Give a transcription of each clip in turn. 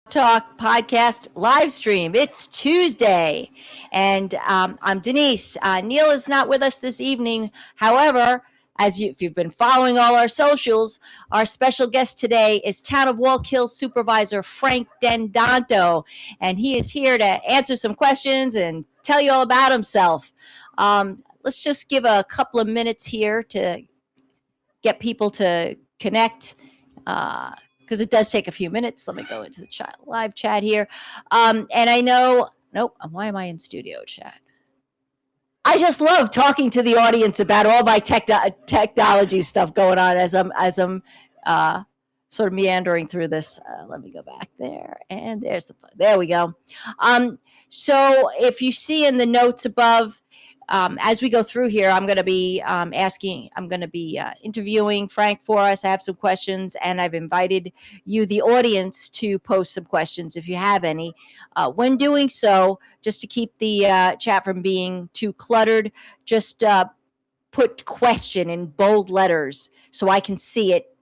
Talk podcast live stream. It's Tuesday, and I'm Denise. Neil is not with us this evening. However, if you've been following all our socials, our special guest today is Town of Wallkill Supervisor Frank Dendanto, and he is here to answer some questions and tell you all about himself. Let's just give a couple of minutes here to get people to connect. Because it does take a few minutes. Let me go into the live chat here. And I know, nope, why am I in studio chat? I just love talking to the audience about all my technology stuff going on as I'm sort of meandering through this. Let me go back there, and there we go. So if you see in the notes above, as we go through here, I'm going to be interviewing Frank for us. I have some questions, and I've invited you, the audience, to post some questions if you have any. When doing so, just to keep the chat from being too cluttered, just put question in bold letters so I can see it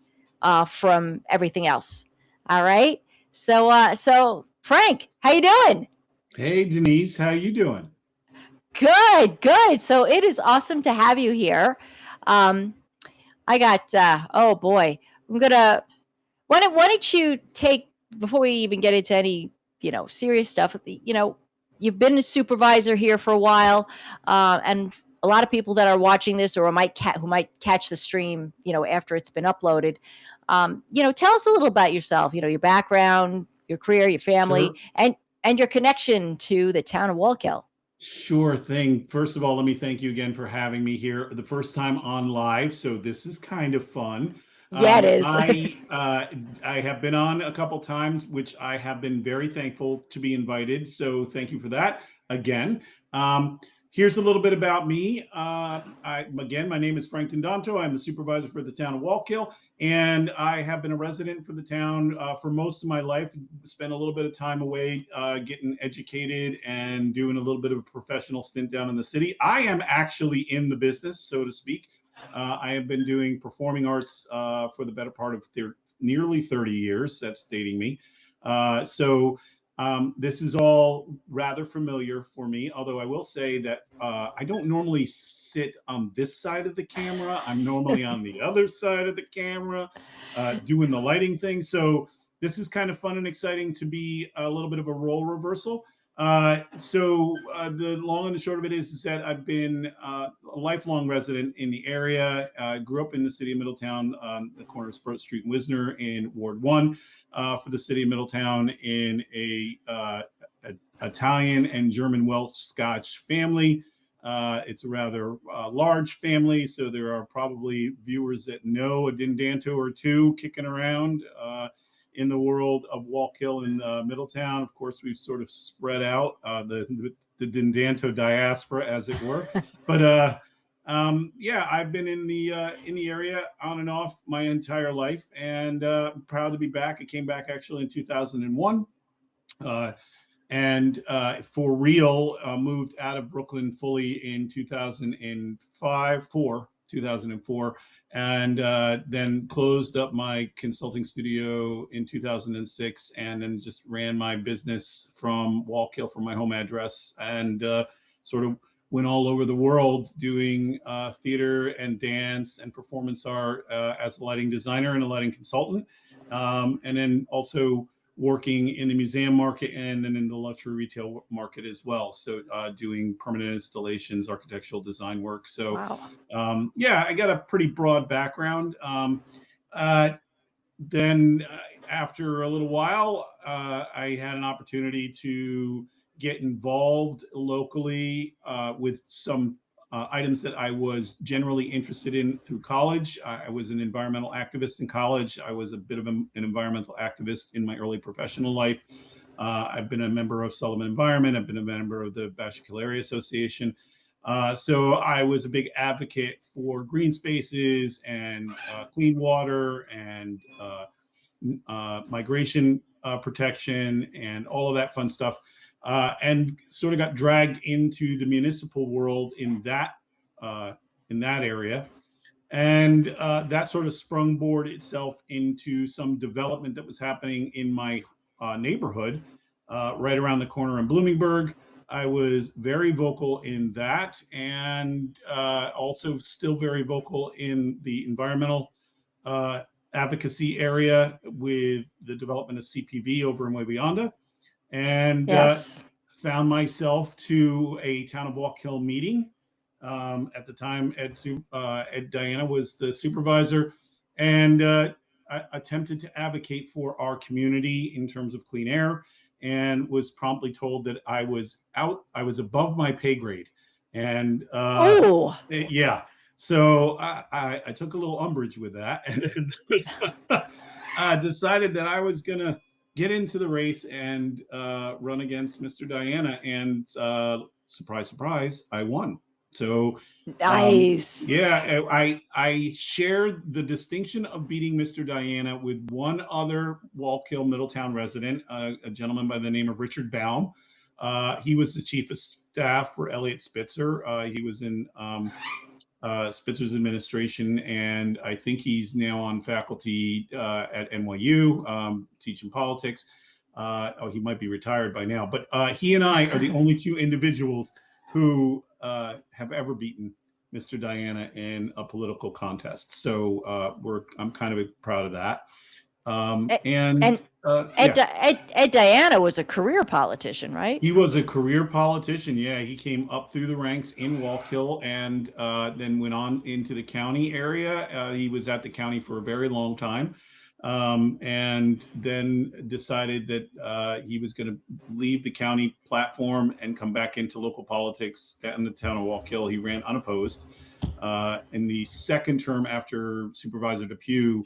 from everything else. All right. So Frank, how you doing? Hey, Denise, how you doing? Good. So it is awesome to have you here. I got, oh boy, why don't you take, before we even get into any, serious stuff, you've been a supervisor here for a while, and a lot of people that are watching this or who might catch the stream, after it's been uploaded, tell us a little about yourself, your background, your career, your family, Sure. and your connection to the town of Wallkill. Sure thing. First of all, let me thank you again for having me here the first time on live. So this is kind of fun. Yeah, it is. I have been on a couple times, which I have been very thankful to be invited. So thank you for that again. Here's a little bit about me. Again, my name is Frank Dendanto. I'm the supervisor for the town of Wallkill, and I have been a resident for the town for most of my life. Spent a little bit of time away getting educated and doing a little bit of a professional stint down in the city. I am actually in the business, so to speak. I have been doing performing arts for the better part of nearly 30 years. That's dating me. This is all rather familiar for me, although I will say that I don't normally sit on this side of the camera. I'm normally on the other side of the camera doing the lighting thing. So this is kind of fun and exciting to be a little bit of a role reversal. The long and the short of it is that I've been a lifelong resident in the area. Grew up in the city of Middletown, the corner of Sproat Street and Wisner in Ward 1 for the city of Middletown in a Italian and German Welsh Scotch family. It's a rather large family, so there are probably viewers that know a Dendanto or two kicking around in the world of Wallkill and Middletown. Of course, we've sort of spread out the Dendanto diaspora, as it were. But I've been in the area on and off my entire life, and proud to be back. I came back actually in 2001. For real, moved out of Brooklyn fully in 2004, and then closed up my consulting studio in 2006, and then just ran my business from Wallkill, from my home address, and sort of went all over the world doing theater and dance and performance art as a lighting designer and a lighting consultant, and then also working in the museum market and then in the luxury retail market as well. So doing permanent installations, architectural design work. So Wow. I got a pretty broad background. Then after a little while, I had an opportunity to get involved locally with some items that I was generally interested in through college. I was an environmental activist in college. I was a bit of an environmental activist in my early professional life. I've been a member of Sullivan Environment. I've been a member of the Bashkill Area Association. So I was a big advocate for green spaces and clean water and migration protection and all of that fun stuff. And sort of got dragged into the municipal world in that area. And that sort of sprung board itself into some development that was happening in my neighborhood right around the corner in Bloomingburg. I was very vocal in that, and also still very vocal in the environmental advocacy area with the development of CPV over in Wayanda, and Yes. found myself to a town of Wallkill meeting. At the time, Ed Diana was the supervisor, and I attempted to advocate for our community in terms of clean air, and was promptly told that I was above my pay grade. And Oh, yeah, so I took a little umbrage with that, and decided that I was gonna get into the race and run against Mr. Diana, and surprise, surprise, I won. So nice. yeah, I shared the distinction of beating Mr. Diana with one other Wallkill Middletown resident, a gentleman by the name of Richard Baum. He was the chief of staff for Elliot Spitzer. He was in Spitzer's administration, and I think he's now on faculty at NYU teaching politics. He might be retired by now, but he and I are the only two individuals who have ever beaten Mr. Diana in a political contest. So I'm kind of proud of that. And Yeah. Ed Diana was a career politician, right? He was a career politician. Yeah, he came up through the ranks in Wallkill, and then went on into the county area. He was at the county for a very long time, and then decided that he was going to leave the county platform and come back into local politics in the town of Wallkill. He ran unopposed. In the second term after Supervisor Depew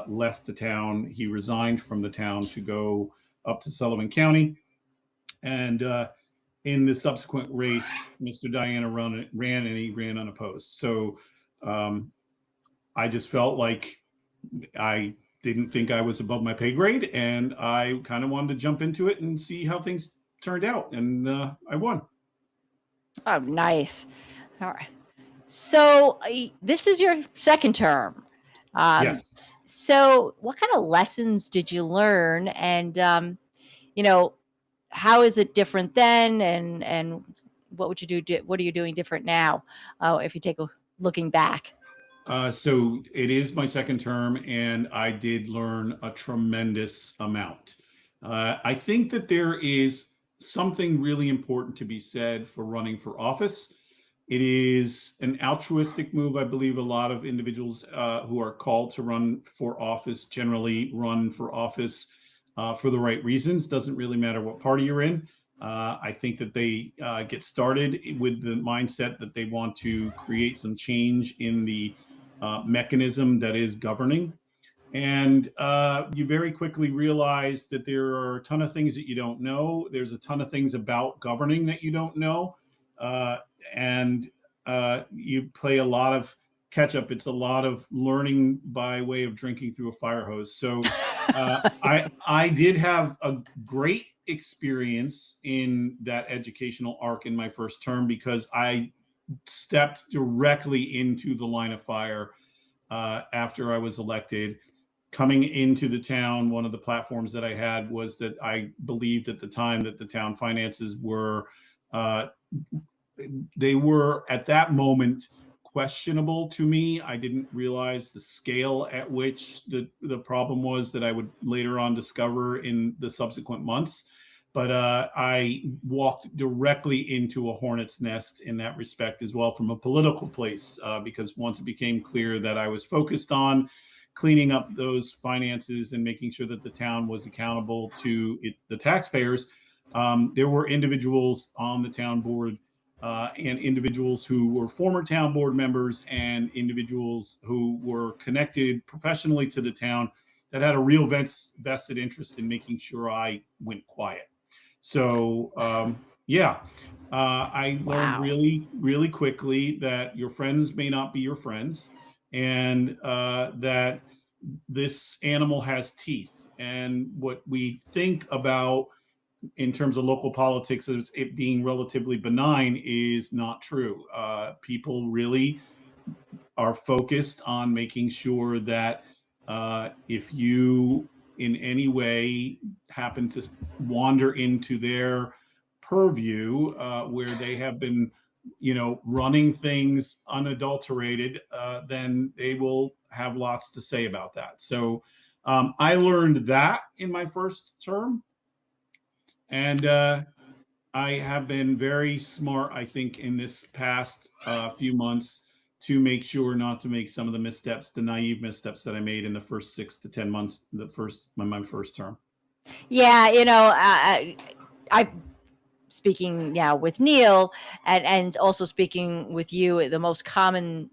left the town, he resigned from the town to go up to Sullivan County. And in the subsequent race, Mr. Diana ran and he ran unopposed. So I just felt like I didn't think I was above my pay grade, and I kind of wanted to jump into it and see how things turned out, and I won. Oh, nice. All right. So this is your second term. Yes. So what kind of lessons did you learn, and you know, how is it different then, and what would you do? What are you doing different now? If you take a looking back. So it is my second term, and I did learn a tremendous amount. I think that there is something really important to be said for running for office. It is an altruistic move. I believe a lot of individuals who are called to run for office generally run for office for the right reasons. Doesn't really matter what party you're in. I think that they get started with the mindset that they want to create some change in the mechanism that is governing. And you very quickly realize that there are a ton of things that you don't know. There's a ton of things about governing that you don't know. And you play a lot of catch up. It's a lot of learning by way of drinking through a fire hose. So I did have a great experience in that educational arc in my first term, because I stepped directly into the line of fire after I was elected. Coming into the town, one of the platforms that I had was that I believed at the time that the town finances were, they were at that moment questionable to me. I didn't realize the scale at which the problem was that I would later on discover in the subsequent months. But I walked directly into a hornet's nest in that respect as well, from a political place, because once it became clear that I was focused on cleaning up those finances and making sure that the town was accountable to the taxpayers, there were individuals on the town board and individuals who were former town board members and individuals who were connected professionally to the town that had a real vested interest in making sure I went quiet. So yeah, I learned really, really quickly that your friends may not be your friends, and that this animal has teeth. And what we think about in terms of local politics as it being relatively benign is not true. People really are focused on making sure that if you in any way happen to wander into their purview where they have been, running things unadulterated, then they will have lots to say about that. So I learned that in my first term, and I have been very smart, I think, in this past few months to make sure not to make some of the missteps, the naive missteps that I made in the first 6 to 10 months, my first term. Yeah, I speaking now with Neil and also speaking with you, the most common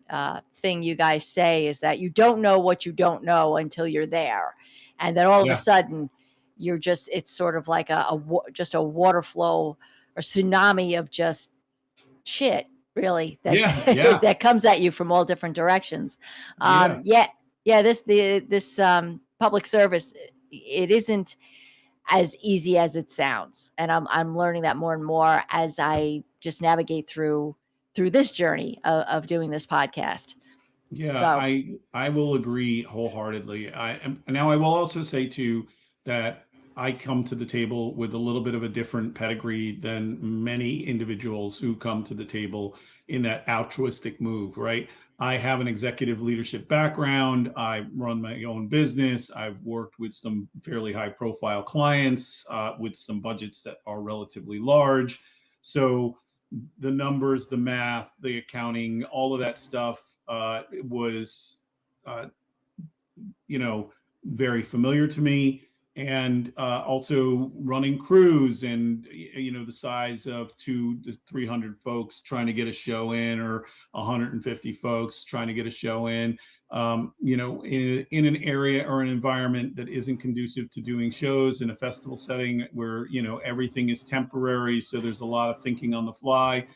thing you guys say is that you don't know what you don't know until you're there. And then all of a Yeah. sudden it's sort of like just a water flow or tsunami of just shit, really, that Yeah. that comes at you from all different directions. Yeah. This public service, it isn't as easy as it sounds, and I'm learning that more and more as I just navigate through this journey of doing this podcast. Yeah, So I will agree wholeheartedly. Now I will also say too that I come to the table with a little bit of a different pedigree than many individuals who come to the table in that altruistic move, right? I have an executive leadership background. I run my own business. I've worked with some fairly high profile clients with some budgets that are relatively large. So the numbers, the math, the accounting, all of that stuff was, uh, very familiar to me. And also running crews and, the size of 200 to 300 folks trying to get a show in, or 150 folks trying to get a show in, in an area or an environment that isn't conducive to doing shows in a festival setting where, everything is temporary. So there's a lot of thinking on the fly.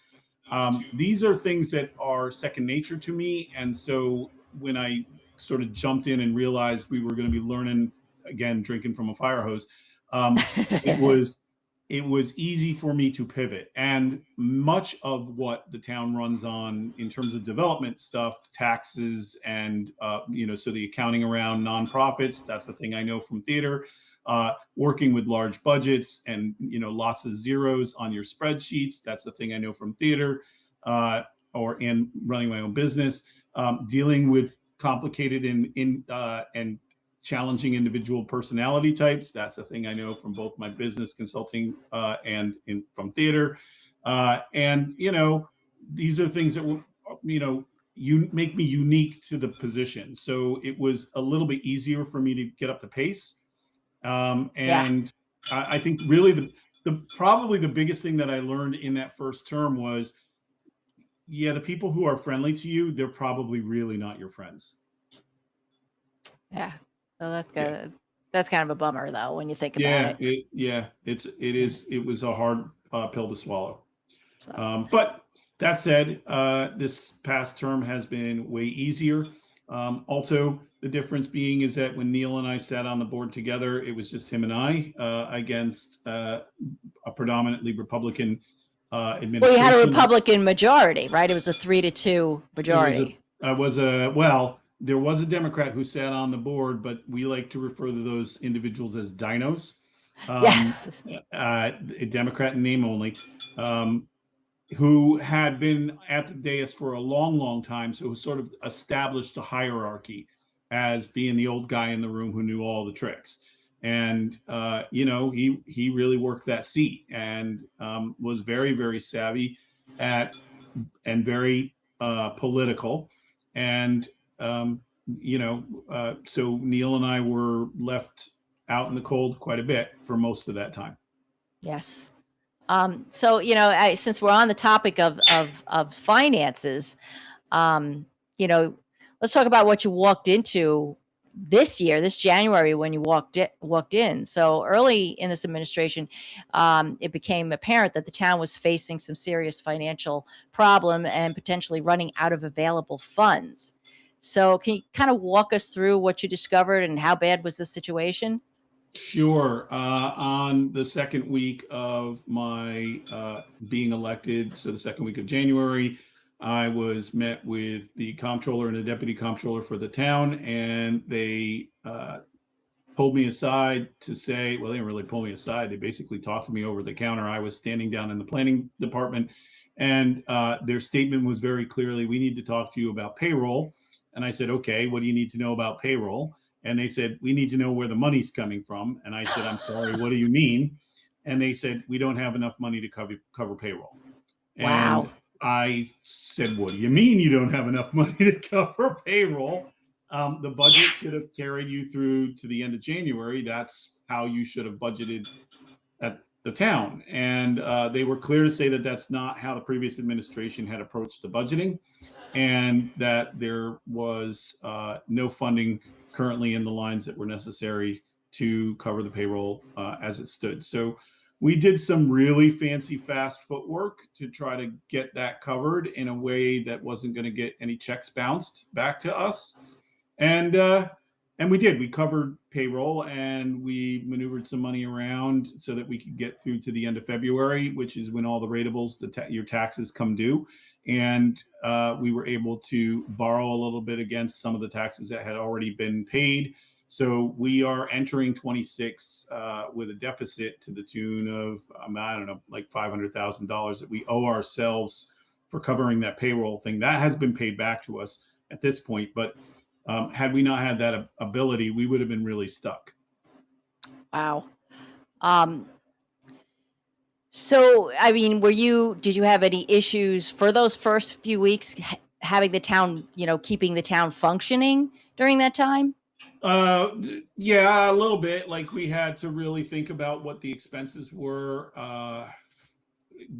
These are things that are second nature to me. And so when I sort of jumped in and realized we were going to be learning, again, drinking from a fire hose, it was easy for me to pivot. And much of what the town runs on in terms of development stuff, taxes, and so the accounting around nonprofits, that's the thing I know from theater. Working with large budgets and lots of zeros on your spreadsheets, that's the thing I know from theater, or in running my own business. Dealing with complicated and challenging individual personality types, that's a thing I know from both my business consulting and from theater. And these are things that will you make me unique to the position. So it was a little bit easier for me to get up the pace. yeah, And I think really the probably the biggest thing that I learned in that first term was, the people who are friendly to you, they're probably really not your friends. yeah. So that's Yeah. good. That's kind of a bummer, though, when you think about it. It was a hard pill to swallow. So But that said, this past term has been way easier. Also, the difference being is that when Neil and I sat on the board together, it was just him and I against a predominantly Republican well, you administration. had a Republican majority, right? It was a 3-2 majority. There was a Democrat who sat on the board, but we like to refer to those individuals as dinos. Yes. A Democrat in name only, who had been at the dais for a long, long time. So sort of established a hierarchy as being the old guy in the room who knew all the tricks. And, he really worked that seat and was very, very savvy and very political. And, so Neil and I were left out in the cold quite a bit for most of that time. Yes. So since we're on the topic of finances, um, let's talk about what you walked into this January when you walked in. So early in this administration, it became apparent that the town was facing some serious financial problem and potentially running out of available funds. So can you kind of walk us through what you discovered and how bad was the situation? Sure. On the second week of my being elected, so the second week of January, I was met with the comptroller and the deputy comptroller for the town, and they pulled me aside to say, well, they didn't really pull me aside. They basically talked to me over the counter. I was standing down in the planning department, and their statement was very clearly, we need to talk to you about payroll. And I said, okay, what do you need to know about payroll? And they said, we need to know where the money's coming from. And I said, I'm sorry, what do you mean? And they said, we don't have enough money to cover payroll. Wow. And I said, what do you mean you don't have enough money to cover payroll? The budget should have carried you through to the end of January. That's how you should have budgeted at the town. And they were clear to say that that's not how the previous administration had approached the budgeting, and that there was no funding currently in the lines that were necessary to cover the payroll as it stood. So we did some really fancy fast footwork to try to get that covered in a way that wasn't going to get any checks bounced back to us. And we did. We covered payroll, and we maneuvered some money around so that we could get through to the end of February, which is when all the ratables, your taxes come due. And we were able to borrow a little bit against some of the taxes that had already been paid. So we are entering 26 with a deficit to the tune of, I don't know, like $500,000 that we owe ourselves for covering that payroll thing. That has been paid back to us at this point. But had we not had that ability, we would have been really stuck. Wow. So, I mean, did you have any issues for those first few weeks having the town, keeping the town functioning during that time? Yeah, a little bit. Like, we had to really think about what the expenses were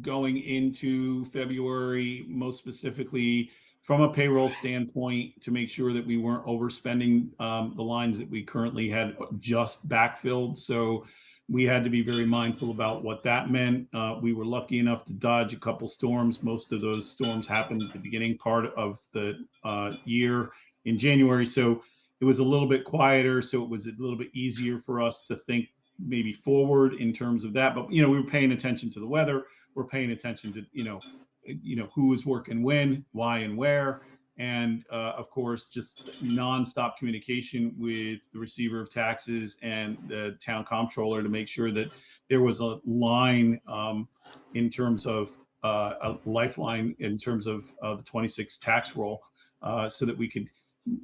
going into February, most specifically from a payroll standpoint, to make sure that we weren't overspending the lines that we currently had just backfilled. So we had to be very mindful about what that meant. We were lucky enough to dodge a couple storms. Most of those storms happened at the beginning part of the year in January. So it was a little bit quieter. So it was a little bit easier for us to think maybe forward in terms of that. But, we were paying attention to the weather. We're paying attention to, who is working when, why, and where. And of course, just nonstop communication with the receiver of taxes and the town comptroller to make sure that there was a line in terms of a lifeline in terms of the 26 tax roll so that we could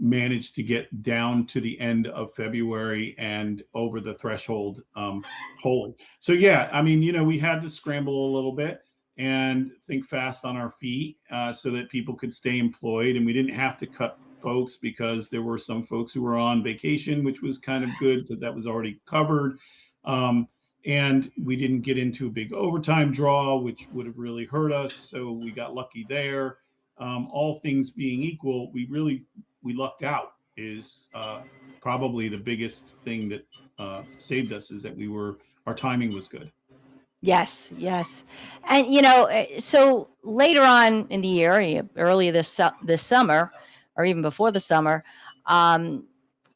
manage to get down to the end of February and over the threshold wholly. So yeah, I mean, we had to scramble a little bit and think fast on our feet so that people could stay employed, and we didn't have to cut folks because there were some folks who were on vacation, which was kind of good because that was already covered. And we didn't get into a big overtime draw, which would have really hurt us. So we got lucky there. All things being equal, we lucked out is probably the biggest thing that saved us, is that our timing was good. Yes, yes. And so later on in the year, early this summer, or even before the summer,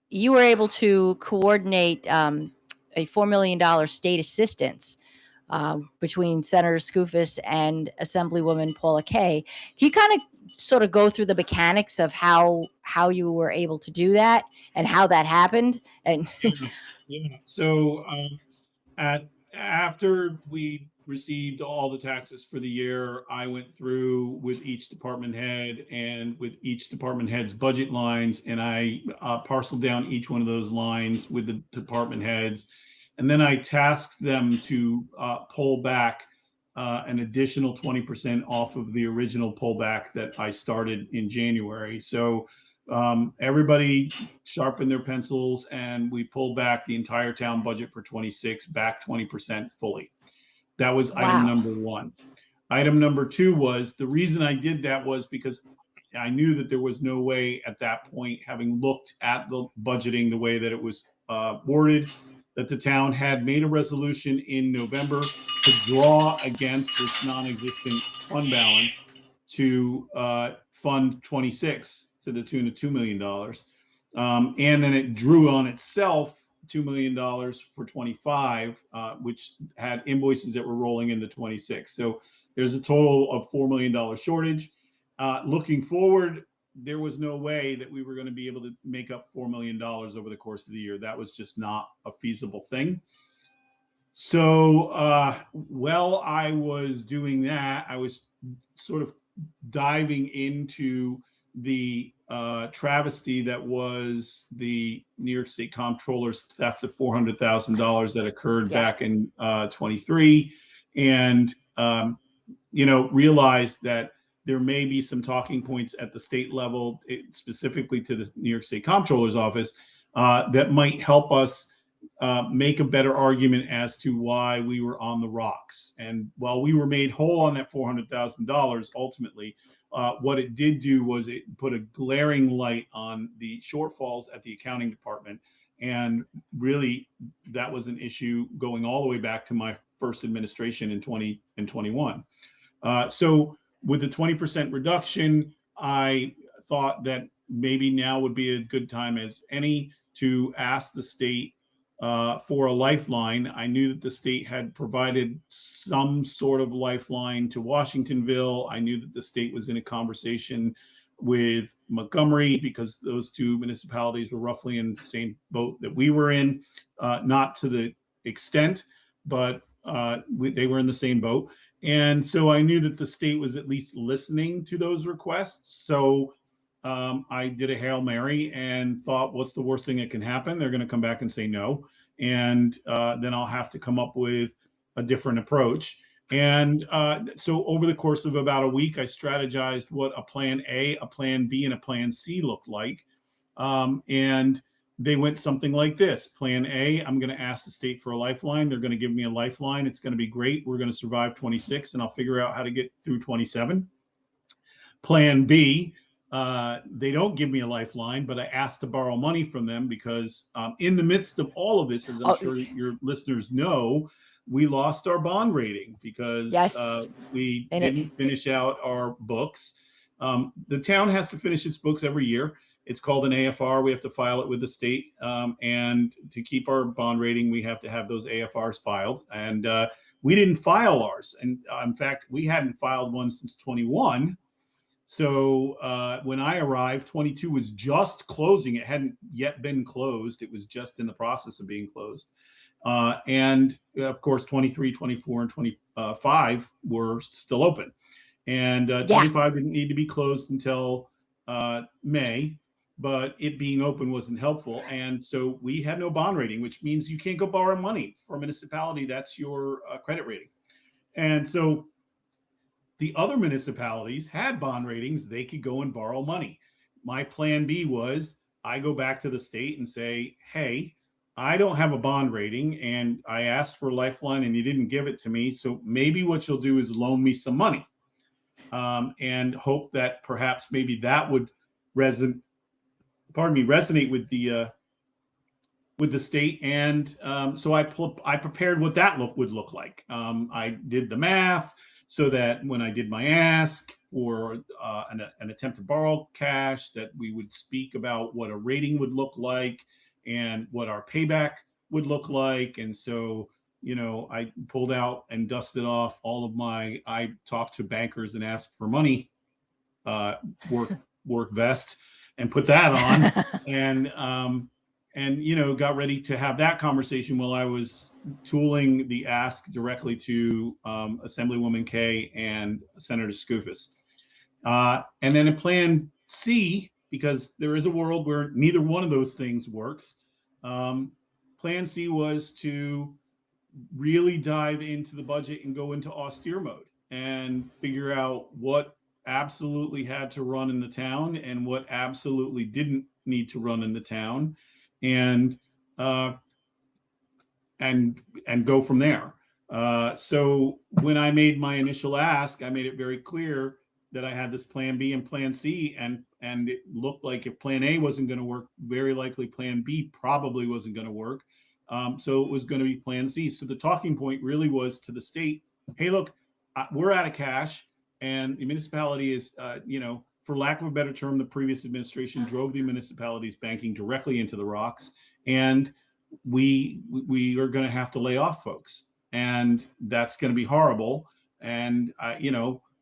you were able to coordinate a $4 million state assistance between Senator Skoufis and Assemblywoman Paula Kay. Can you kind of sort of go through the mechanics of how you were able to do that and how that happened? And Yeah. So after we received all the taxes for the year, I went through with each department head and with each department head's budget lines, and I parceled down each one of those lines with the department heads. And then I tasked them to pull back an additional 20% off of the original pullback that I started in January. So everybody sharpened their pencils, and we pulled back the entire town budget for 26 back 20% fully. That was item number one. Item number two was, the reason I did that was because I knew that there was no way at that point, having looked at the budgeting the way that it was worded, that the town had made a resolution in November to draw against this non-existent fund balance to fund 26 to the tune of $2 million. And then it drew on itself $2 million for 25, which had invoices that were rolling into 26. So there's a total of $4 million shortage. Looking forward, there was no way that we were going to be able to make up $4 million over the course of the year. That was just not a feasible thing. So while I was doing that, I was sort of diving into the travesty that was the New York State Comptroller's theft of $400,000 that occurred back in 23, and realized that there may be some talking points at the state level, specifically to the New York State Comptroller's office, that might help us make a better argument as to why we were on the rocks. And while we were made whole on that $400,000, ultimately, what it did do was it put a glaring light on the shortfalls at the accounting department. And really, that was an issue going all the way back to my first administration in 20 and 21. So with the 20% reduction, I thought that maybe now would be a good time as any to ask the state for a lifeline. I knew that the state had provided some sort of lifeline to Washingtonville. I knew that the state was in a conversation with Montgomery because those two municipalities were roughly in the same boat that we were in, not to the extent, but they were in the same boat. And so I knew that the state was at least listening to those requests. So I did a Hail Mary and thought, what's the worst thing that can happen? They're going to come back and say no. And then I'll have to come up with a different approach. And so over the course of about a week, I strategized what a plan A, a plan B, and a plan C looked like. And they went something like this. Plan A, I'm going to ask the state for a lifeline. They're going to give me a lifeline. It's going to be great. We're going to survive 26, and I'll figure out how to get through 27. Plan B, they don't give me a lifeline, but I asked to borrow money from them because in the midst of all of this, as I'm sure your listeners know, we lost our bond rating because we didn't finish out our books. The town has to finish its books every year. It's called an AFR. We have to file it with the state. And to keep our bond rating, we have to have those AFRs filed. And we didn't file ours. And in fact, we hadn't filed one since 21. So when I arrived, 22 was just closing. It hadn't yet been closed. It was just in the process of being closed. And of course, 23, 24, and 25 were still open. And 25 didn't need to be closed until May, but it being open wasn't helpful. And so we had no bond rating, which means you can't go borrow money for a municipality. That's your credit rating. And so the other municipalities had bond ratings. They could go and borrow money. My plan B was I go back to the state and say, hey, I don't have a bond rating and I asked for a lifeline and you didn't give it to me. So maybe what you'll do is loan me some money and hope that perhaps maybe that would resonate with the state. And so I prepared what that would look like. I did the math so that when I did my ask for an attempt to borrow cash, that we would speak about what a rating would look like and what our payback would look like. And so, I pulled out and dusted off all of I talked to bankers and asked for money, work vest, and put that on and got ready to have that conversation while I was tooling the ask directly to Assemblywoman Kay and Senator Skoufis. And then a plan C, because there is a world where neither one of those things works. Plan C was to really dive into the budget and go into austere mode and figure out what absolutely had to run in the town and what absolutely didn't need to run in the town, and go from there. So when I made my initial ask, I made it very clear that I had this plan B and plan C, and it looked like if plan A wasn't going to work, very likely plan B probably wasn't going to work. So it was going to be plan C. So the talking point really was to the state, hey, look, we're out of cash, and the municipality is, for lack of a better term, the previous administration drove the municipality's banking directly into the rocks, and we are going to have to lay off folks, and that's going to be horrible. And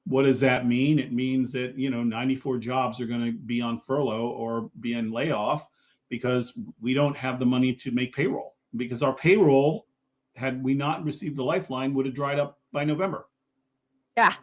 what does that mean? It means that, 94 jobs are going to be on furlough or be in layoff because we don't have the money to make payroll, because our payroll, had we not received the lifeline, would have dried up by November. Yeah.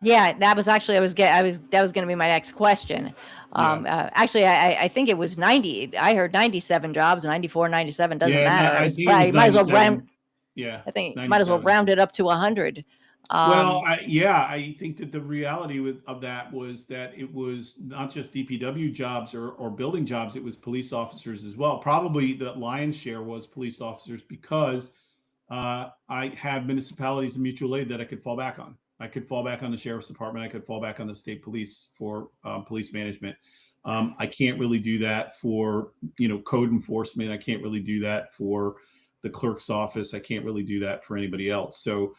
Yeah, that was actually that was going to be my next question. Actually, I think it was 90. I heard 97 jobs, 94, 97 doesn't matter. I think it was might as well 97. round. Yeah, I think might as well 97. round it up to 100. Well, I think that the reality of that was that it was not just DPW jobs or building jobs, it was police officers as well. Probably the lion's share was police officers, because I had municipalities and mutual aid that I could fall back on. I could fall back on the sheriff's department. I could fall back on the state police for police management. I can't really do that for, code enforcement. I can't really do that for the clerk's office. I can't really do that for anybody else. So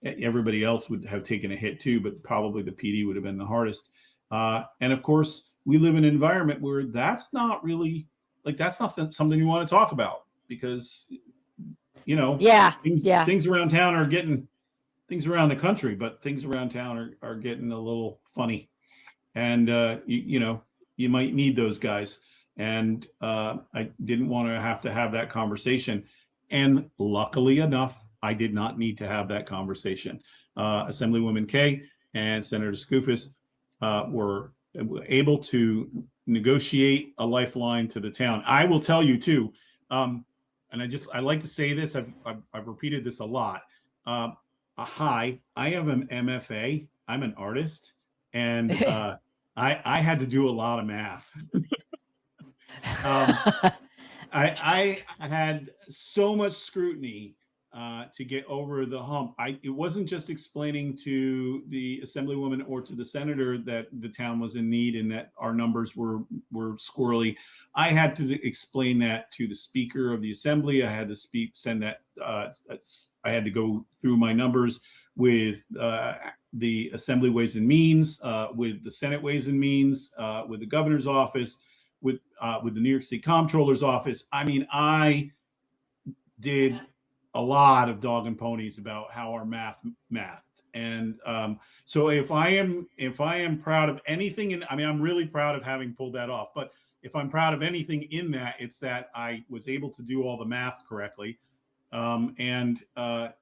everybody else would have taken a hit too, but probably the PD would have been the hardest. And of course, we live in an environment where that's not really that's not something you want to talk about, because things around town are getting, things around the country, but things around town are getting a little funny, and you might need those guys. And I didn't want to have that conversation, and luckily enough, I did not need to have that conversation. Assemblywoman Kay and Senator Skoufis were able to negotiate a lifeline to the town. I will tell you too, and I like to say this. I've repeated this a lot. Hi, I am an MFA. I'm an artist, and I had to do a lot of math. I had so much scrutiny to get over the hump. It wasn't just explaining to the assemblywoman or to the senator that the town was in need and that our numbers were squirrely. I had to explain that to the speaker of the assembly. I had to I had to go through my numbers with the Assembly Ways and Means, with the Senate Ways and Means, with the governor's office, with the New York State Comptroller's office. I mean, I did a lot of dog and ponies about how our mathed. And so if I am proud of anything, and I mean, I'm really proud of having pulled that off, but if I'm proud of anything in that, it's that I was able to do all the math correctly. And I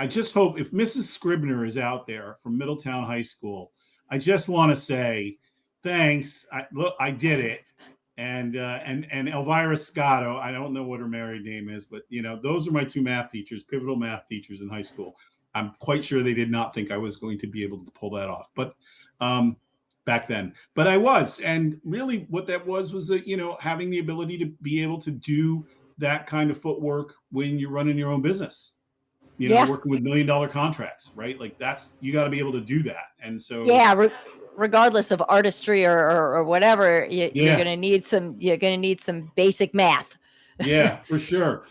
just hope, if Mrs. Scribner is out there from Middletown High School, I just want to say thanks. I did it. And Elvira Scotto, I don't know what her married name is, but those are my two math teachers, pivotal math teachers in high school. I'm quite sure they did not think I was going to be able to pull that off, but back then, but I was. And really what that was having the ability to be able to do that kind of footwork when you're running your own business, working with $1 million contracts, right? Like you got to be able to do that. And so, regardless of artistry or whatever, you're going to need some basic math. Yeah, for sure.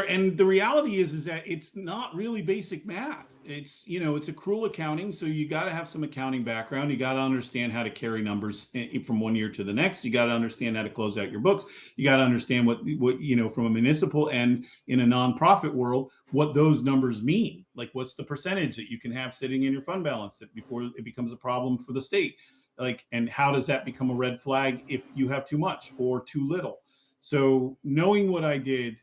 And the reality is that it's not really basic math. It's, it's accrual accounting. So you got to have some accounting background. You got to understand how to carry numbers from one year to the next. You got to understand how to close out your books. You got to understand what, from a municipal and in a nonprofit world, what those numbers mean. Like, what's the percentage that you can have sitting in your fund balance that before it becomes a problem for the state? And how does that become a red flag if you have too much or too little? So knowing what I did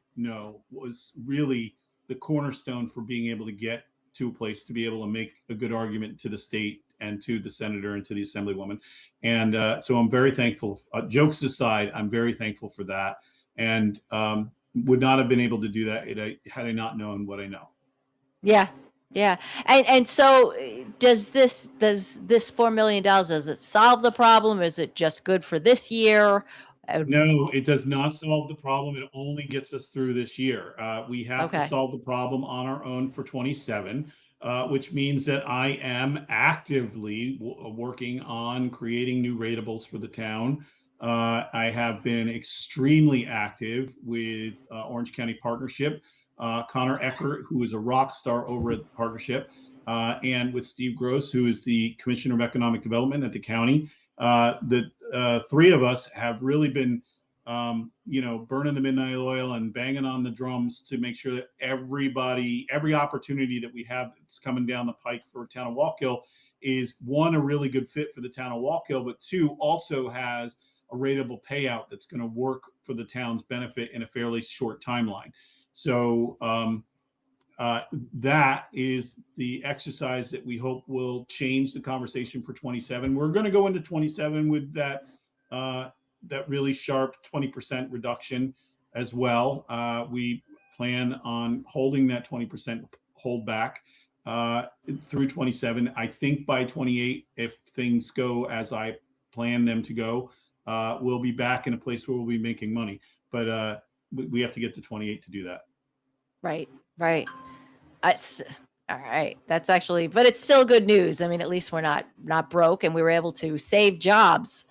was really the cornerstone for being able to get to a place to be able to make a good argument to the state and to the senator and to the assemblywoman. And so I'm very thankful. Jokes aside, I'm very thankful for that, and would not have been able to do that had I not known what I know. Yeah. Yeah. And so does this $4 million, does it solve the problem? Is it just good for this year? No, it does not solve the problem. It only gets us through this year. We have to solve the problem on our own for 27, which means that I am actively working on creating new ratables for the town. I have been extremely active with Orange County Partnership, Connor Eckert, who is a rock star over at the partnership, and with Steve Gross, who is the Commissioner of Economic Development at the county. The three of us have really been burning the midnight oil and banging on the drums to make sure that every opportunity that we have that's coming down the pike for town of Wallkill is, one, a really good fit for the town of Wallkill, but two, also has a rateable payout that's going to work for the town's benefit in a fairly short timeline. So that is the exercise that we hope will change the conversation for 27. We're going to go into 27 with that really sharp 20% reduction as well. We plan on holding that 20% holdback through 27. I think by 28, if things go as I plan them to go, we'll be back in a place where we'll be making money. But we have to get to 28 to do that. Right. All right. That's actually, but it's still good news. I mean, at least we're not broke, and we were able to save jobs.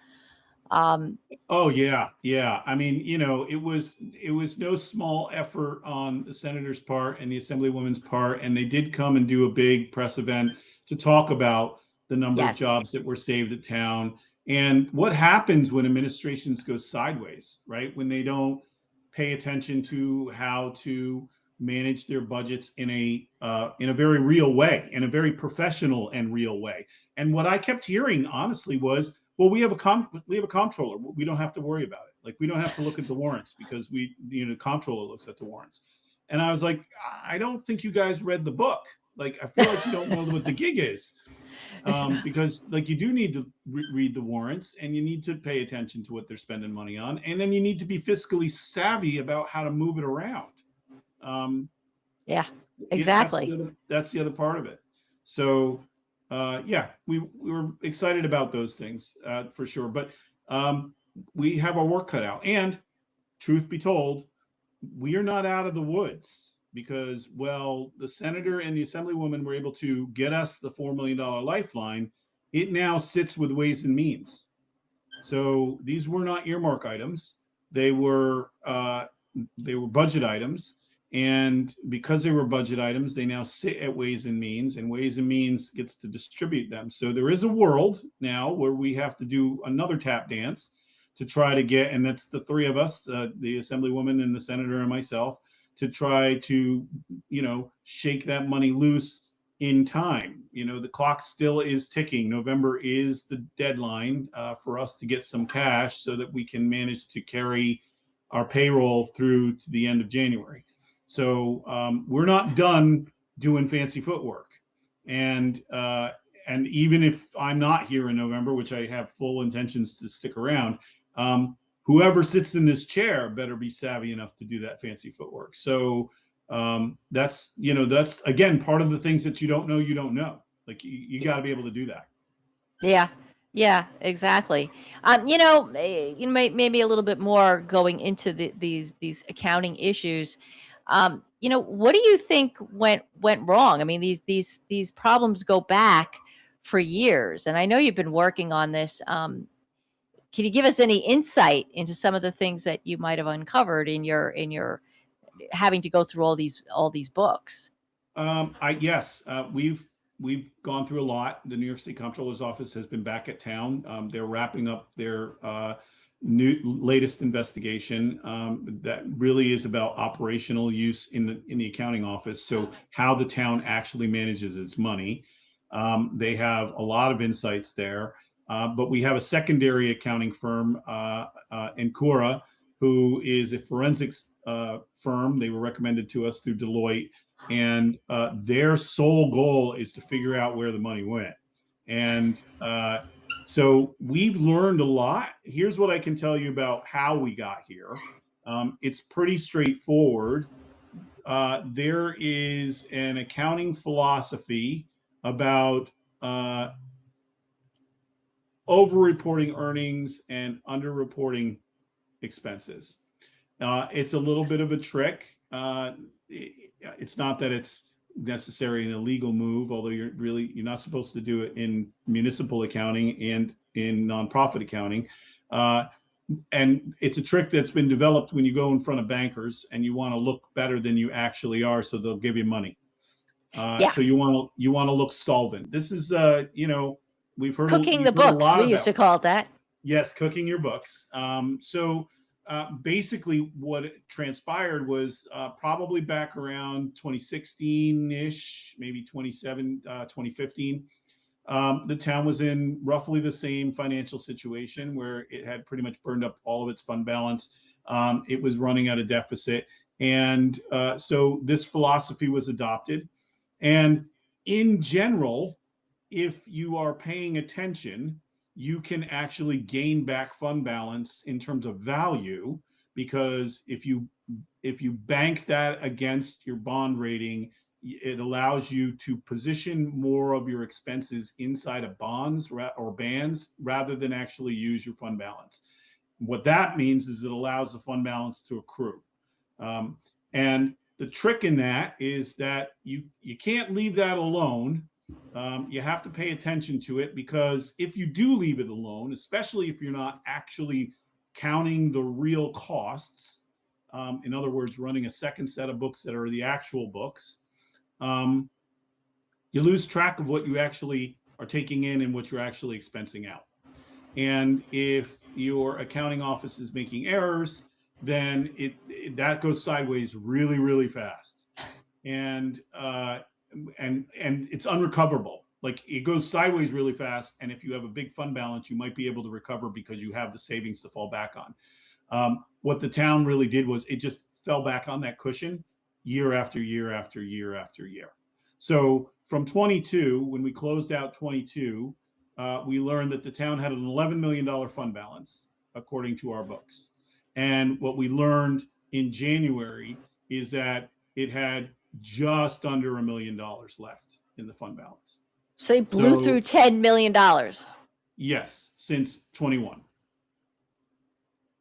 Oh yeah. I mean, it was no small effort on the senator's part and the assemblywoman's part, and they did come and do a big press event to talk about the number of jobs that were saved at town and what happens when administrations go sideways, right? When they don't pay attention to how to manage their budgets in a very real way, in a very professional and real way. And what I kept hearing, honestly, was, well, we have a comptroller. We don't have to worry about it. Like, we don't have to look at the warrants because the comptroller looks at the warrants. And I was like, I don't think you guys read the book. Like, I feel like you don't know what the gig is, because like you do need to read the warrants, and you need to pay attention to what they're spending money on, and then you need to be fiscally savvy about how to move it around. Yeah, exactly. That's the other part of it. So we were excited about those things for sure. But we have our work cut out. And truth be told, we are not out of the woods because, well, the senator and the assemblywoman were able to get us the $4 million lifeline. It now sits with Ways and Means. So these were not earmark items. They were budget items. And because they were budget items, they now sit at Ways and Means, and Ways and Means gets to distribute them. So there is a world now where we have to do another tap dance to try to get, and that's the three of us, the assemblywoman and the senator and myself, to try to, shake that money loose in time. The clock still is ticking. November is the deadline for us to get some cash so that we can manage to carry our payroll through to the end of January. So we're not done doing fancy footwork, and even if I'm not here in November, which I have full intentions to stick around, whoever sits in this chair better be savvy enough to do that fancy footwork. So that's again part of the things that you don't know. Like you got to be able to do that. Yeah, exactly. Maybe a little bit more going into these accounting issues. What do you think went wrong? I mean, these problems go back for years, and I know you've been working on this. Can you give us any insight into some of the things that you might have uncovered in your having to go through all these books? We've gone through a lot. The New York State Comptroller's Office has been back at town. They're wrapping up their latest investigation that really is about operational use in the accounting office. So how the town actually manages its money. They have a lot of insights there, but we have a secondary accounting firm, Encora, who is a forensics firm. They were recommended to us through Deloitte, and their sole goal is to figure out where the money went. And so we've learned a lot. Here's what I can tell you about how we got here. It's pretty straightforward. There is an accounting philosophy about over-reporting earnings and under-reporting expenses. It's a little bit of a trick. It's not that it's necessarily an illegal move, although you're not supposed to do it in municipal accounting and in nonprofit accounting. And it's a trick that's been developed when you go in front of bankers and you want to look better than you actually are, so they'll give you money. So you want to look solvent. This is we've heard cooking the books. We used to call it that. Yes, cooking your books. So basically what transpired was probably back around 2016-ish, maybe 2015. The town was in roughly the same financial situation where it had pretty much burned up all of its fund balance. It was running at a deficit. And so this philosophy was adopted. And in general, if you are paying attention, you can actually gain back fund balance in terms of value, because if you bank that against your bond rating, it allows you to position more of your expenses inside of bonds or bands rather than actually use your fund balance. What that means is it allows the fund balance to accrue. And the trick in that is that you can't leave that alone. You have to pay attention to it, because if you do leave it alone, especially if you're not actually counting the real costs, in other words, running a second set of books that are the actual books, you lose track of what you actually are taking in and what you're actually expensing out. And if your accounting office is making errors, then that goes sideways really, really fast. And it's unrecoverable. Like, it goes sideways really fast. And if you have a big fund balance, you might be able to recover because you have the savings to fall back on. What the town really did was it just fell back on that cushion year after year after year after year. So from 22, when we closed out 22, we learned that the town had an $11 million fund balance, according to our books. And what we learned in January is that it had just under $1 million left in the fund balance. So they blew through $10 million. Yes, since 21.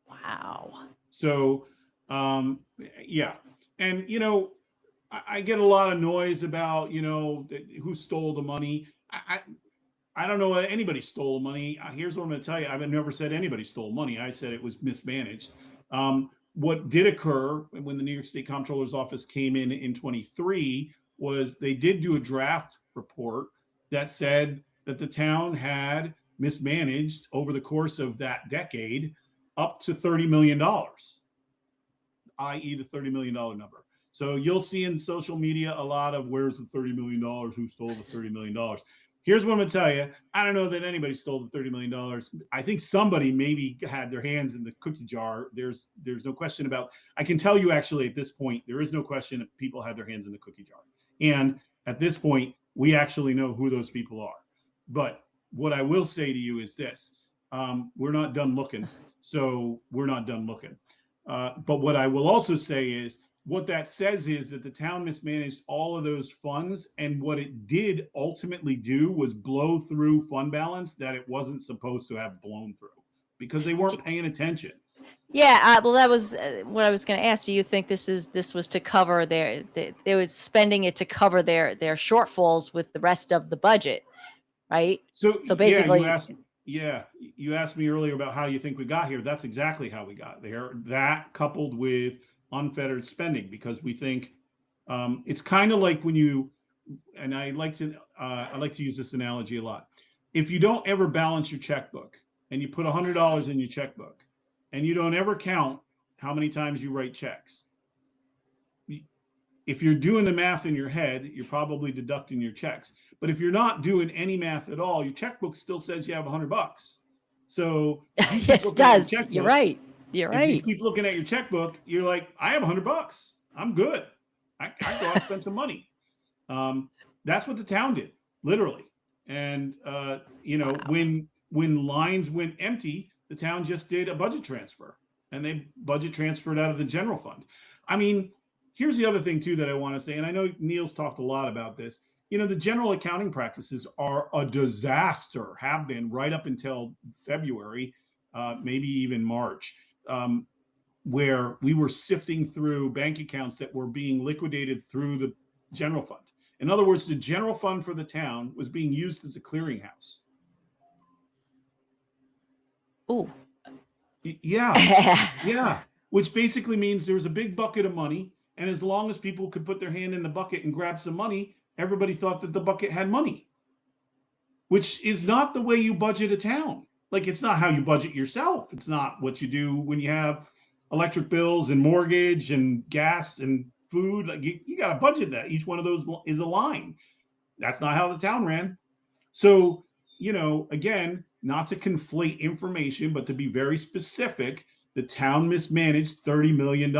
Wow. So, yeah. And, I get a lot of noise about, who stole the money. I don't know that anybody stole money. Here's what I'm going to tell you. I've never said anybody stole money. I said it was mismanaged. What did occur when the New York State Comptroller's Office came in 23 was they did do a draft report that said that the town had mismanaged over the course of that decade up to $30 million, i.e. the $30 million number. So you'll see in social media a lot of, where's the $30 million? Who stole the $30 million? Here's what I'm going to tell you. I don't know that anybody stole the $30 million. I think somebody maybe had their hands in the cookie jar. There's no question about, I can tell you actually at this point, there is no question that people had their hands in the cookie jar. And at this point, we actually know who those people are. But what I will say to you is this, we're not done looking. So we're not done looking. But what I will also say is, what that says is that the town mismanaged all of those funds, and what it did ultimately do was blow through fund balance that it wasn't supposed to have blown through because they weren't paying attention. Yeah, well, that was what I was going to ask. Do you think this was to cover they were spending it to cover their shortfalls with the rest of the budget, right? So basically, you asked me earlier about how you think we got here. That's exactly how we got there. That coupled with unfettered spending, because we think it's kind of like when you, and I like to use this analogy a lot. If you don't ever balance your checkbook and you put $100 in your checkbook and you don't ever count how many times you write checks, if you're doing the math in your head, you're probably deducting your checks. But if you're not doing any math at all, your checkbook still says you have $100. So yes, it does. You're right. You're right. If you keep looking at your checkbook, you're like, I have $100. I'm good. I go out and spend some money. That's what the town did, literally. And wow. When lines went empty, the town just did a budget transfer, and they budget transferred out of the general fund. I mean, here's the other thing too that I want to say, and I know Neil's talked a lot about this. The general accounting practices are a disaster, have been right up until February, maybe even March. Where we were sifting through bank accounts that were being liquidated through the general fund. In other words, the general fund for the town was being used as a clearinghouse. Ooh. Yeah. Yeah. Which basically means there was a big bucket of money. And as long as people could put their hand in the bucket and grab some money, everybody thought that the bucket had money, which is not the way you budget a town. Like, it's not how you budget yourself. It's not what you do when you have electric bills and mortgage and gas and food. Like you got to budget that. Each one of those is a line. That's not how the town ran. So, again, not to conflate information, but to be very specific, the town mismanaged $30 million.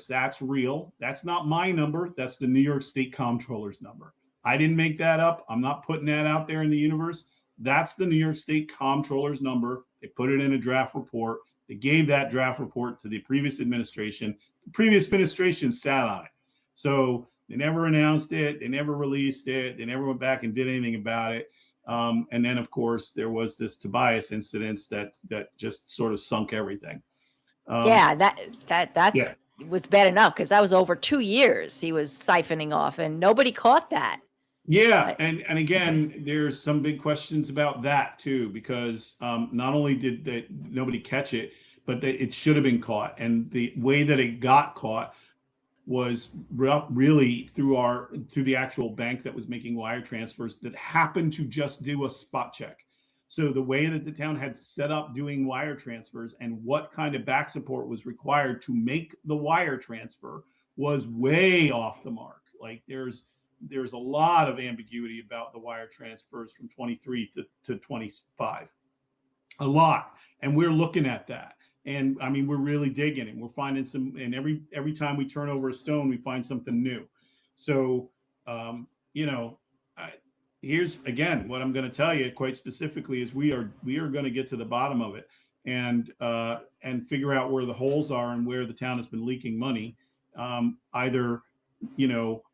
That's real. That's not my number. That's the New York State Comptroller's number. I didn't make that up. I'm not putting that out there in the universe. That's the New York State Comptroller's number. They put it in a draft report. They gave that draft report to the previous administration. The previous administration sat on it. So they never announced it. They never released it. They never went back and did anything about it. And then, of course, there was this Tobias incident that just sort of sunk everything. That's was bad enough because that was over 2 years he was siphoning off, and nobody caught that. Yeah, and again, there's some big questions about that too, because not only did nobody catch it, but it should have been caught, and the way that it got caught was really through the actual bank that was making wire transfers that happened to just do a spot check. So the way that the town had set up doing wire transfers and what kind of back support was required to make the wire transfer was way off the mark. Like there's a lot of ambiguity about the wire transfers from 23 to 25, a lot. And we're looking at that. And I mean, we're really digging and we're finding and every time we turn over a stone, we find something new. So, here's again, what I'm going to tell you quite specifically is we are going to get to the bottom of it and figure out where the holes are and where the town has been leaking money, either,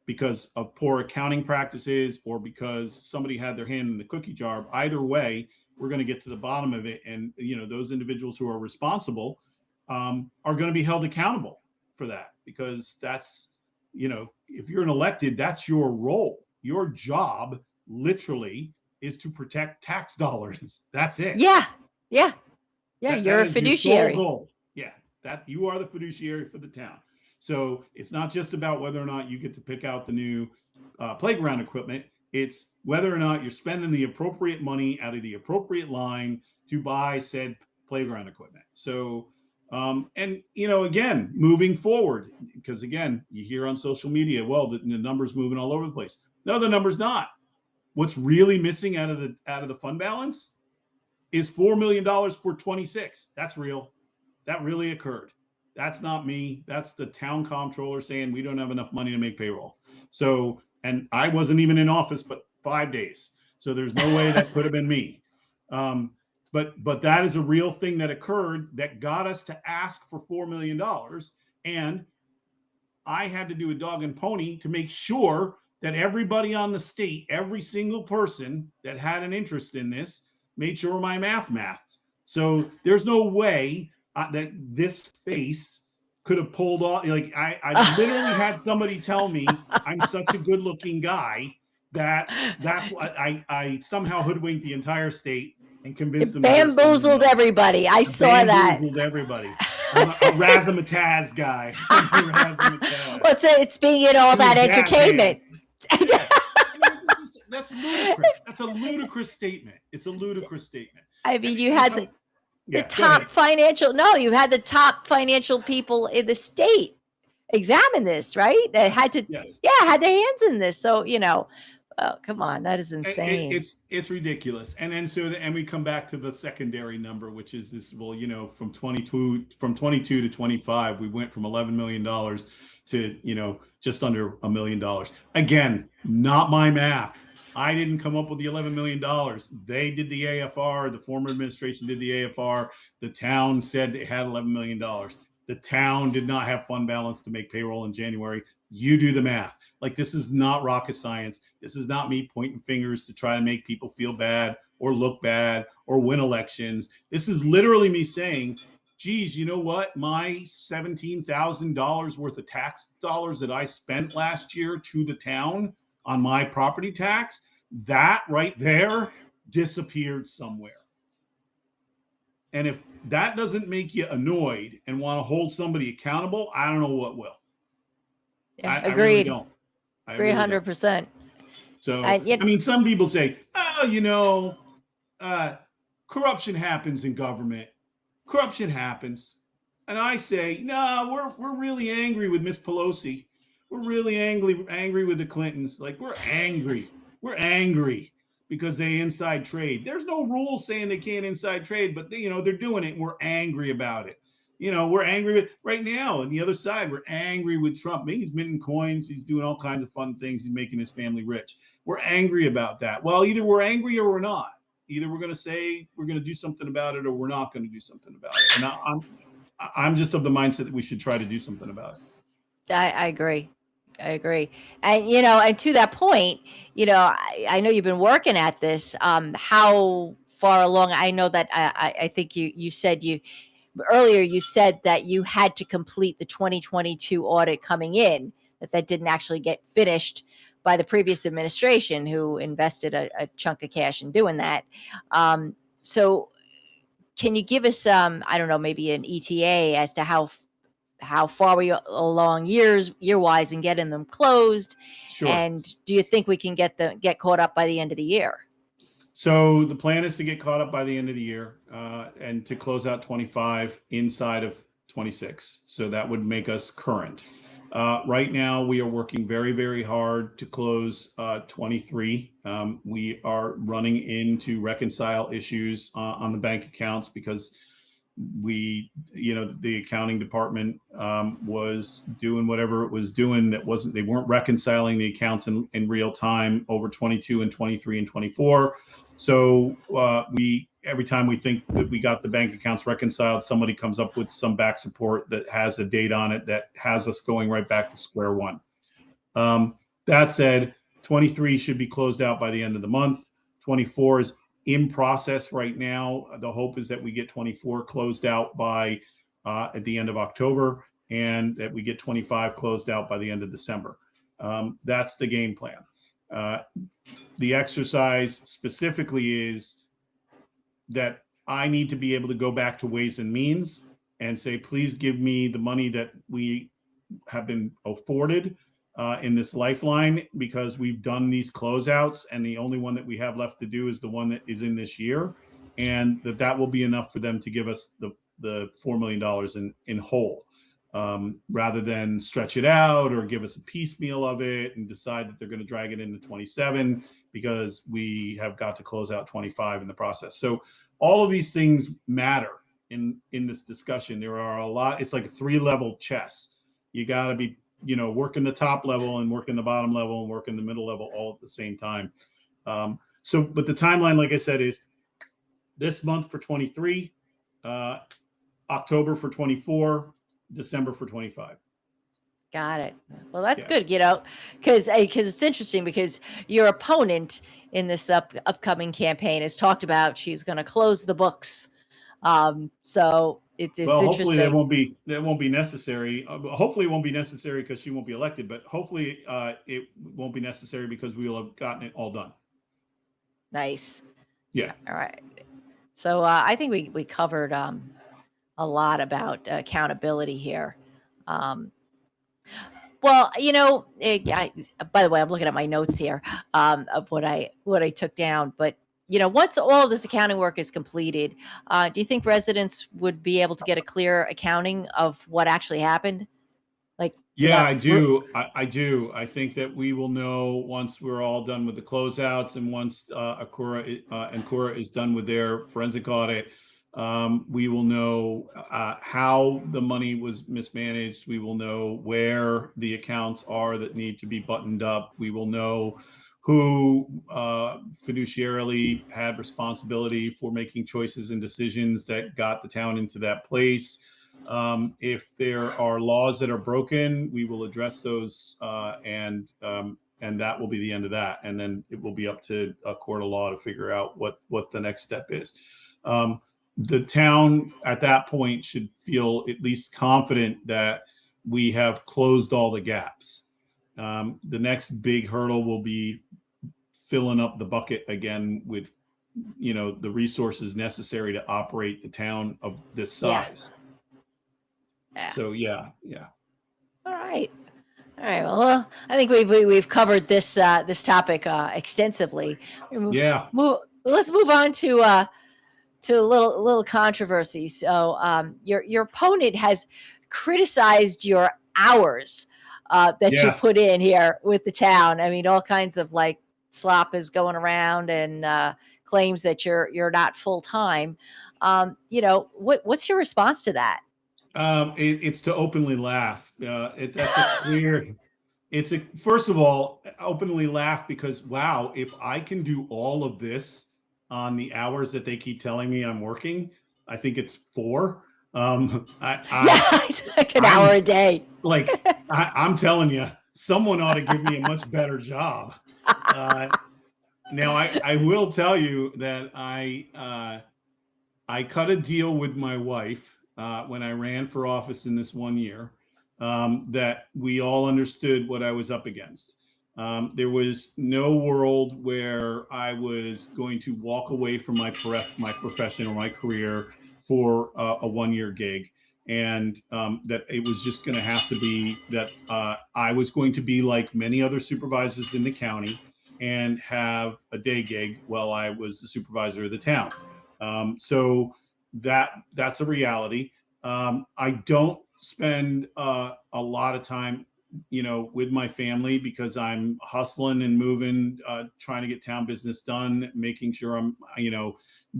because of poor accounting practices or because somebody had their hand in the cookie jar. Either way, we're going to get to the bottom of it. And, those individuals who are responsible are going to be held accountable for that, because that's, if you're an elected, that's your role. Your job literally is to protect tax dollars. That's it. Yeah. You're a fiduciary. Your sole goal. Yeah. That you are the fiduciary for the town. So it's not just about whether or not you get to pick out the new playground equipment. It's whether or not you're spending the appropriate money out of the appropriate line to buy said playground equipment. So, again, moving forward, because again, you hear on social media, well, the number's moving all over the place. No, the number's not. What's really missing out of the fund balance is $4 million for 26. That's real. That really occurred. That's not me. That's the town comptroller saying we don't have enough money to make payroll. So, and I wasn't even in office, but 5 days. So there's no way that could have been me. But that is a real thing that occurred that got us to ask for $4 million. And I had to do a dog and pony to make sure that everybody on the state, every single person that had an interest in this, made sure my math mathed. So there's no way that this face could have pulled off. Like I literally had somebody tell me I'm such a good looking guy that's what I somehow hoodwinked the entire state and convinced them. Bamboozled everybody. I saw that. Bamboozled everybody. I'm a razzmatazz guy. Well, it's being in all that entertainment. That's ludicrous. That's a ludicrous statement. It's a ludicrous statement. I mean, you had the top financial, you had the top financial people in the state examine this, right? They had to, had their hands in this. So, come on, that is insane. It's ridiculous. And then we come back to the secondary number, which is this, from 22 to 25, we went from $11 million to, just under $1 million. Again, not my math. I didn't come up with the $11 million. They did the AFR. The former administration did the AFR. The town said it had $11 million. The town did not have fund balance to make payroll in January. You do the math. Like, this is not rocket science. This is not me pointing fingers to try to make people feel bad or look bad or win elections. This is literally me saying, geez, you know what? My $17,000 worth of tax dollars that I spent last year to the town on my property tax, that right there disappeared somewhere. And if that doesn't make you annoyed and want to hold somebody accountable, I don't know what will. Yeah, agreed. I really don't. Agree 100%. So, I mean, some people say, corruption happens in government. Corruption happens. and I say, no, we're really angry with Miss Pelosi. We're really angry with the Clintons. Like, we're angry. We're angry because they inside trade. There's no rule saying they can't inside trade, but they're doing it, and we're angry about it. We're angry with right now on the other side. We're angry with Trump. He's minting coins. He's doing all kinds of fun things. He's making his family rich. We're angry about that. Well, either we're angry or we're not. Either we're going to say we're going to do something about it, or we're not going to do something about it. And I'm just of the mindset that we should try to do something about it. I agree. I agree. And, and to that point, I know you've been working at this. How far along? I know that I think you said earlier, you said that you had to complete the 2022 audit coming in, that didn't actually get finished by the previous administration, who invested a chunk of cash in doing that. So can you give us, I don't know, maybe an ETA as to how far we are along year-wise in getting them closed? Sure. And do you think we can get caught up by the end of the year? So the plan is to get caught up by the end of the year, and to close out 25 inside of 26. So that would make us current. Right now, we are working very, very hard to close 23. We are running in to reconcile issues on the bank accounts because the accounting department was doing whatever it was doing they weren't reconciling the accounts in real time over 22 and 23 and 24. So every time we think that we got the bank accounts reconciled, somebody comes up with some back support that has a date on it that has us going right back to square one. That said, 23 should be closed out by the end of the month. 24 is in process right now. The hope is that we get 24 closed out by at the end of October, and that we get 25 closed out by the end of December. That's the game plan. The exercise specifically is that I need to be able to go back to Ways and Means and say, please give me the money that we have been afforded in this lifeline, because we've done these closeouts, and the only one that we have left to do is the one that is in this year, and that will be enough for them to give us the $4 million in whole, rather than stretch it out or give us a piecemeal of it and decide that they're going to drag it into 27 because we have got to close out 25 in the process. So all of these things matter in this discussion. There are a lot. It's like a 3-level chess. You got to be working the top level and working the bottom level and working the middle level all at the same time. But the timeline, like I said, is this month for 23, October for 24, December for 25. Got it. Well, that's good, because it's interesting, because your opponent in this upcoming campaign has talked about she's going to close the books. So it's hopefully interesting. that won't be necessary. Hopefully it won't be necessary because she won't be elected, but hopefully it won't be necessary because we will have gotten it all done. Nice. Yeah. All right. So I think we covered a lot about accountability here. Well, by the way, I'm looking at my notes here of what I took down. But once all of this accounting work is completed, do you think residents would be able to get a clear accounting of what actually happened? Yeah, I do. I do. I think that we will know once we're all done with the closeouts, and once Ancora is done with their forensic audit. We will know how the money was mismanaged. We will know where the accounts are that need to be buttoned up. We will know who fiduciarily had responsibility for making choices and decisions that got the town into that place. If there are laws that are broken, we will address those, and that will be the end of that. And then it will be up to a court of law to figure out what the next step is. The town at that point should feel at least confident that we have closed all the gaps. The next big hurdle will be filling up the bucket again with, the resources necessary to operate the town of this size. Yeah. So yeah. All right. Well, I think we've covered this topic extensively. Yeah. Let's move on to to a little controversy. So your opponent has criticized your hours that you Yeah. put in here with the town. I mean, all kinds of like slop is going around and claims that you're not full time. What's your response to that? It's to openly laugh. That's a clear. It's a first of all, openly laugh because wow, if I can do all of this on the hours that they keep telling me I'm working, I think it's four. Yeah, it's like an hour I'm a day. like I'm telling you, someone ought to give me a much better job. Uh, Now I will tell you that I cut a deal with my wife when I ran for office in this one year, that we all understood what I was up against. There was no world where I was going to walk away from my profession or my career for a 1 year gig, and that it was just going to have to be that I was going to be like many other supervisors in the county and have a day gig while I was the supervisor of the town. So that's a reality. I don't spend a lot of time, with my family because I'm hustling and moving, trying to get town business done, making sure I'm,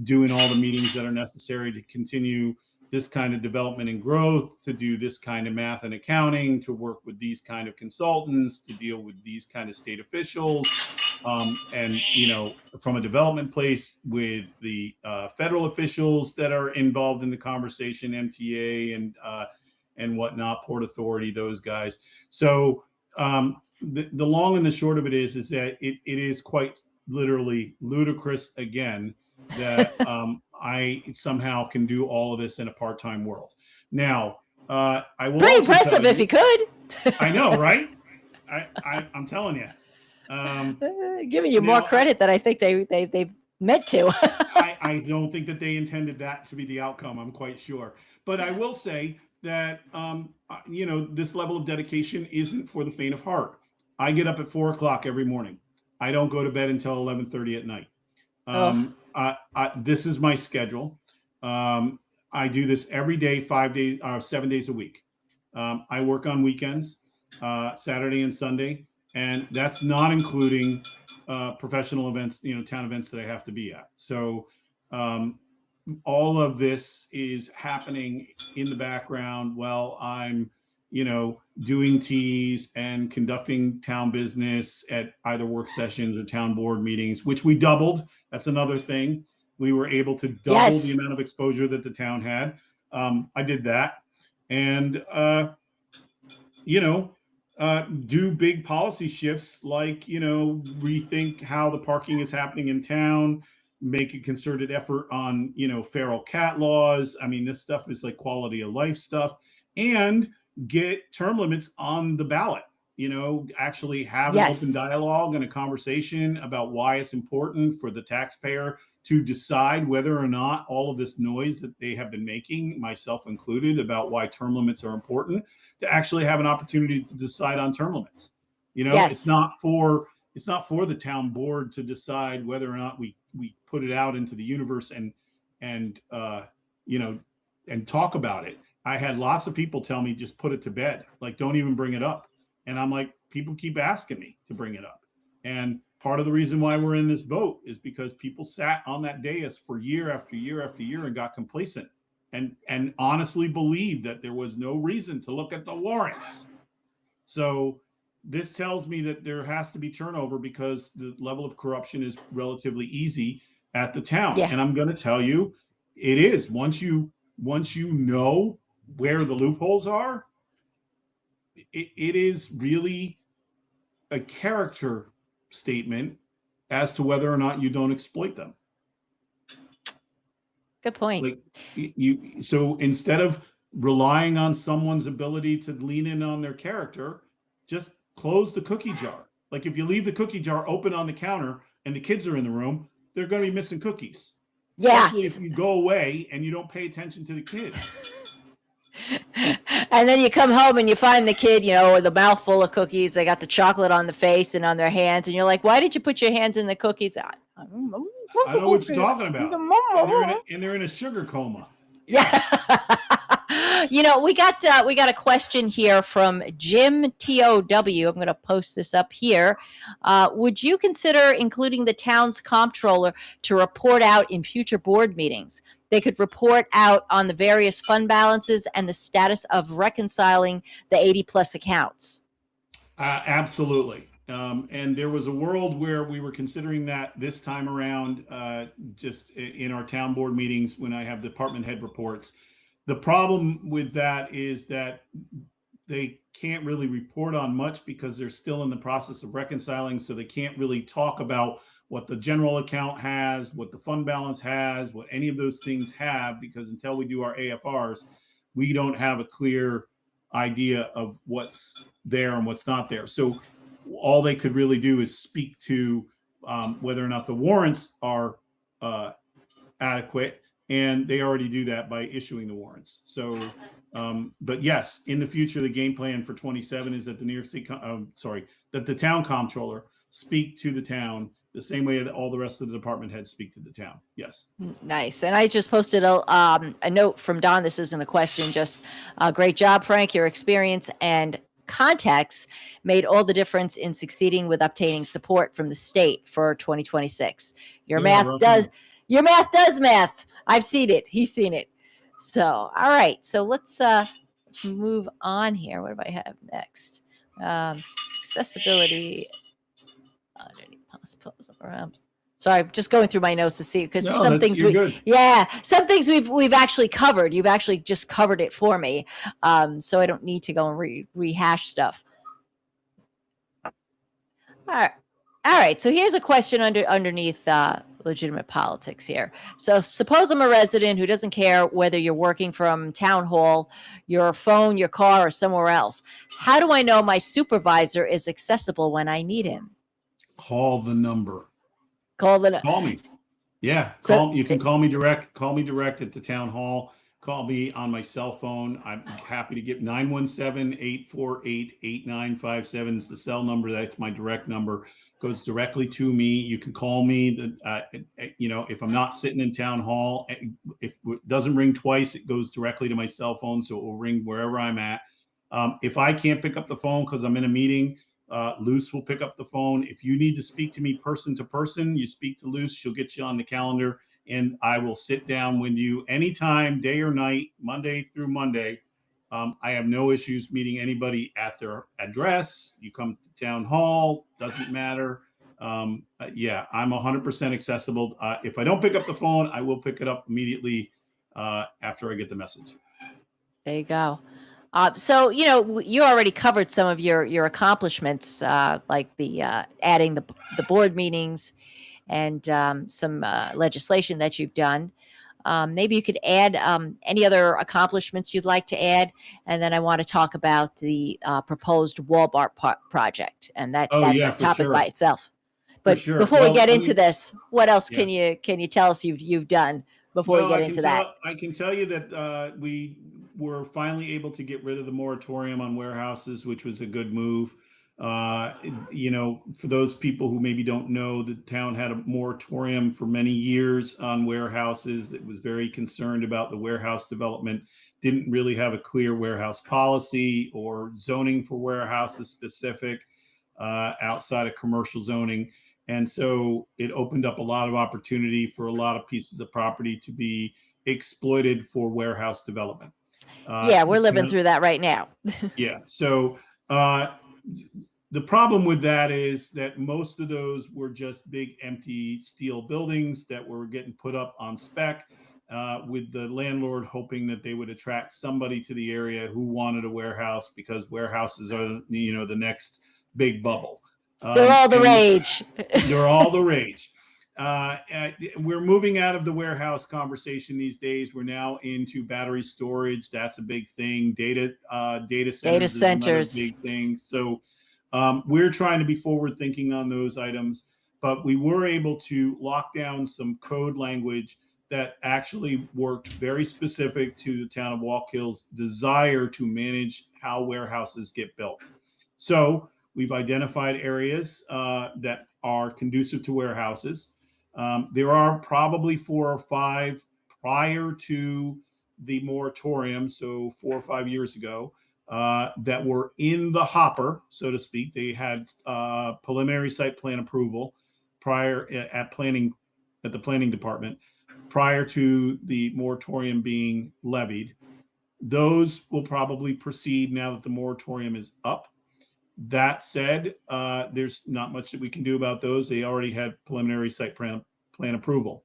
doing all the meetings that are necessary to continue this kind of development and growth, to do this kind of math and accounting, to work with these kind of consultants, to deal with these kind of state officials, and from a development place with the federal officials that are involved in the conversation, MTA and whatnot, Port Authority, those guys. So the long and the short of it is that it is quite literally ludicrous again that I somehow can do all of this in a part-time world. Now, I will Pretty also tell impressive if you, you could. I know, right? I'm telling you. Giving you more Now, credit than I think they meant to. I don't think that they intended that to be the outcome. I'm quite sure. But I will say that, this level of dedication isn't for the faint of heart. I get up at 4 o'clock every morning. I don't go to bed until 11:30 at night. Oh, This is my schedule. I do this every day, 5 days, 7 days a week. I work on weekends, Saturday and Sunday, and that's not including professional events, town events that I have to be at. So um, all of this is happening in the background while I'm, doing teas and conducting town business at either work sessions or town board meetings, which we doubled. That's another thing. We were able to double the yes. amount of exposure that the town had. I did that. And, do big policy shifts like, rethink how the parking is happening in town, make a concerted effort on, feral cat laws. I mean, this stuff is like quality of life stuff, and get term limits on the ballot. Actually have an open Yes. dialogue and a conversation about why it's important for the taxpayer to decide whether or not all of this noise that they have been making, myself included, about why term limits are important, to actually have an opportunity to decide on term limits. It's Yes. not for the town board to decide whether or not we put it out into the universe and you know and talk about it. I had lots of people tell me just put it to bed, like don't even bring it up. And I'm like, people keep asking me to bring it up. And part of the reason why we're in this boat is because people sat on that dais for year after year after year and got complacent and honestly believed that there was no reason to look at the warrants. So this tells me that there has to be turnover because the level of corruption is relatively easy at the town. Yeah. And I'm going to tell you, it is. Once you know where the loopholes are, it is really a character statement as to whether or not you don't exploit them. Good point. Like so instead of relying on someone's ability to lean in on their character, just close the cookie jar. Like if you leave the cookie jar open on the counter and the kids are in the room, they're going to be missing cookies. Especially if Yes. you go away and you don't pay attention to the kids. And then you come home and you find the kid, with a mouth full of cookies. They got the chocolate on the face and on their hands. And you're like, why did you put your hands in the cookies? I know what you're talking about. And they're in a sugar coma. Yeah. We got a question here from Jim TOW. I'm going to post this up here. Would you consider including the town's comptroller to report out in future board meetings? They could report out on the various fund balances and the status of reconciling the 80 plus accounts. Absolutely. And there was a world where we were considering that this time around, just in our town board meetings when I have department head reports. The problem with that is that they can't really report on much because they're still in the process of reconciling. So they can't really talk about what the general account has, what the fund balance has, what any of those things have, because until we do our AFRs, we don't have a clear idea of what's there and what's not there. So all they could really do is speak to whether or not the warrants are adequate, and they already do that by issuing the warrants. So, but yes, in the future, the game plan for 27 is that the New York City, that the town comptroller speak to the town the same way that all the rest of the department heads speak to the town. Yes. Nice. And I just posted a note from Don. This isn't a question, just great job, Frank. Your experience and context made all the difference in succeeding with obtaining support from the state for 2026. Your math does math. I've seen it. He's seen it. So, all right. So let's move on here. What do I have next? Accessibility. Sorry, I'm just going through my notes to see, because some things we've actually covered. You've actually just covered it for me, so I don't need to go and rehash stuff. All right. So here's a question underneath legitimate politics here. So suppose I'm a resident who doesn't care whether you're working from town hall, your phone, your car, or somewhere else. How do I know my supervisor is accessible when I need him? Call the number. Call me. Yeah. You can call me direct. Call me direct at the town hall. Call me on my cell phone. I'm happy to get 917-848-8957 is the cell number. That's my direct number. Goes directly to me. You can call me. If I'm not sitting in town hall, if it doesn't ring twice, it goes directly to my cell phone, so it will ring wherever I'm at. If I can't pick up the phone because I'm in a meeting, Luce will pick up the phone. If you need to speak to me person to person, you speak to Luce. She'll get you on the calendar, and I will sit down with you anytime, day or night, Monday through Monday. I have no issues meeting anybody at their address. You come to town hall, doesn't matter. I'm 100% accessible. If I don't pick up the phone, I will pick it up immediately after I get the message. There you go. So, you already covered some of your accomplishments, like the adding the board meetings and some legislation that you've done. Maybe you could add any other accomplishments you'd like to add. And then I want to talk about the proposed wall bar project. And that's a topic by itself. But before we get into this, what else can you tell us you've done before we get into that? I can tell you that we were finally able to get rid of the moratorium on warehouses, which was a good move. For those people who maybe don't know, the town had a moratorium for many years on warehouses that was very concerned about the warehouse development, didn't really have a clear warehouse policy or zoning for warehouses specific outside of commercial zoning. And so it opened up a lot of opportunity for a lot of pieces of property to be exploited for warehouse development. We're living through that right now. Yeah. So the problem with that is that most of those were just big empty steel buildings that were getting put up on spec with the landlord hoping that they would attract somebody to the area who wanted a warehouse, because warehouses are, the next big bubble. They're all the rage. They're all the rage. We're moving out of the warehouse conversation these days. We're now into battery storage. That's a big thing. Data centers is another big thing. So we're trying to be forward thinking on those items, but we were able to lock down some code language that actually worked very specific to the town of Wallkill's desire to manage how warehouses get built. So we've identified areas that are conducive to warehouses. There are probably 4 or 5 prior to the moratorium, so 4 or 5 years ago, that were in the hopper, so to speak. They had preliminary site plan approval prior at the planning department prior to the moratorium being levied. Those will probably proceed now that the moratorium is up. That said, there's not much that we can do about those. They already had preliminary site plan approval.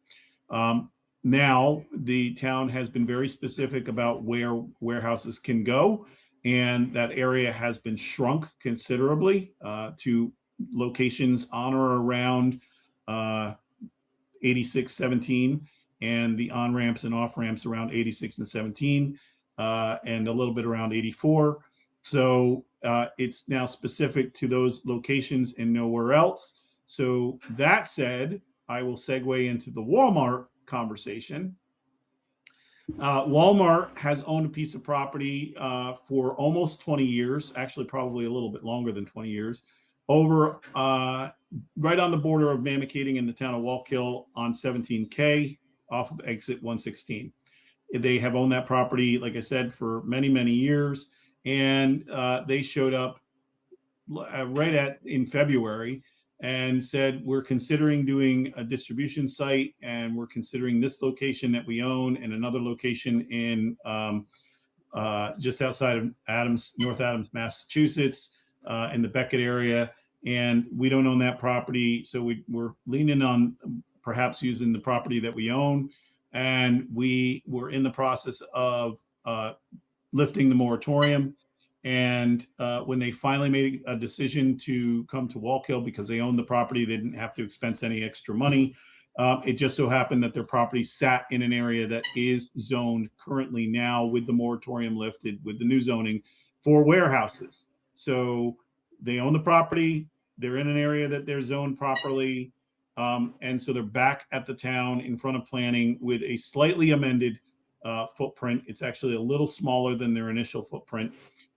Now the town has been very specific about where warehouses can go, and that area has been shrunk considerably to locations on or around 8617 and the on-ramps and off-ramps around 86 and 17 and a little bit around 84. So it's now specific to those locations and nowhere else. So that said, I will segue into the Walmart conversation. Walmart has owned a piece of property for almost 20 years, actually probably a little bit longer than 20 years, over right on the border of Mamakating in the town of Wallkill on 17K off of exit 116. They have owned that property, like I said, for many, many years. And they showed up in February and said, we're considering doing a distribution site, and we're considering this location that we own and another location in just outside of North Adams, Massachusetts, in the Beckett area. And we don't own that property. So we're leaning on perhaps using the property that we own. And we were in the process of lifting the moratorium. And when they finally made a decision to come to Wallkill because they owned the property, they didn't have to expense any extra money. It just so happened that their property sat in an area that is zoned currently now with the moratorium lifted, with the new zoning for warehouses. So they own the property. They're in an area that they're zoned properly. And so they're back at the town in front of planning with a slightly amended footprint. It's actually a little smaller than their initial footprint.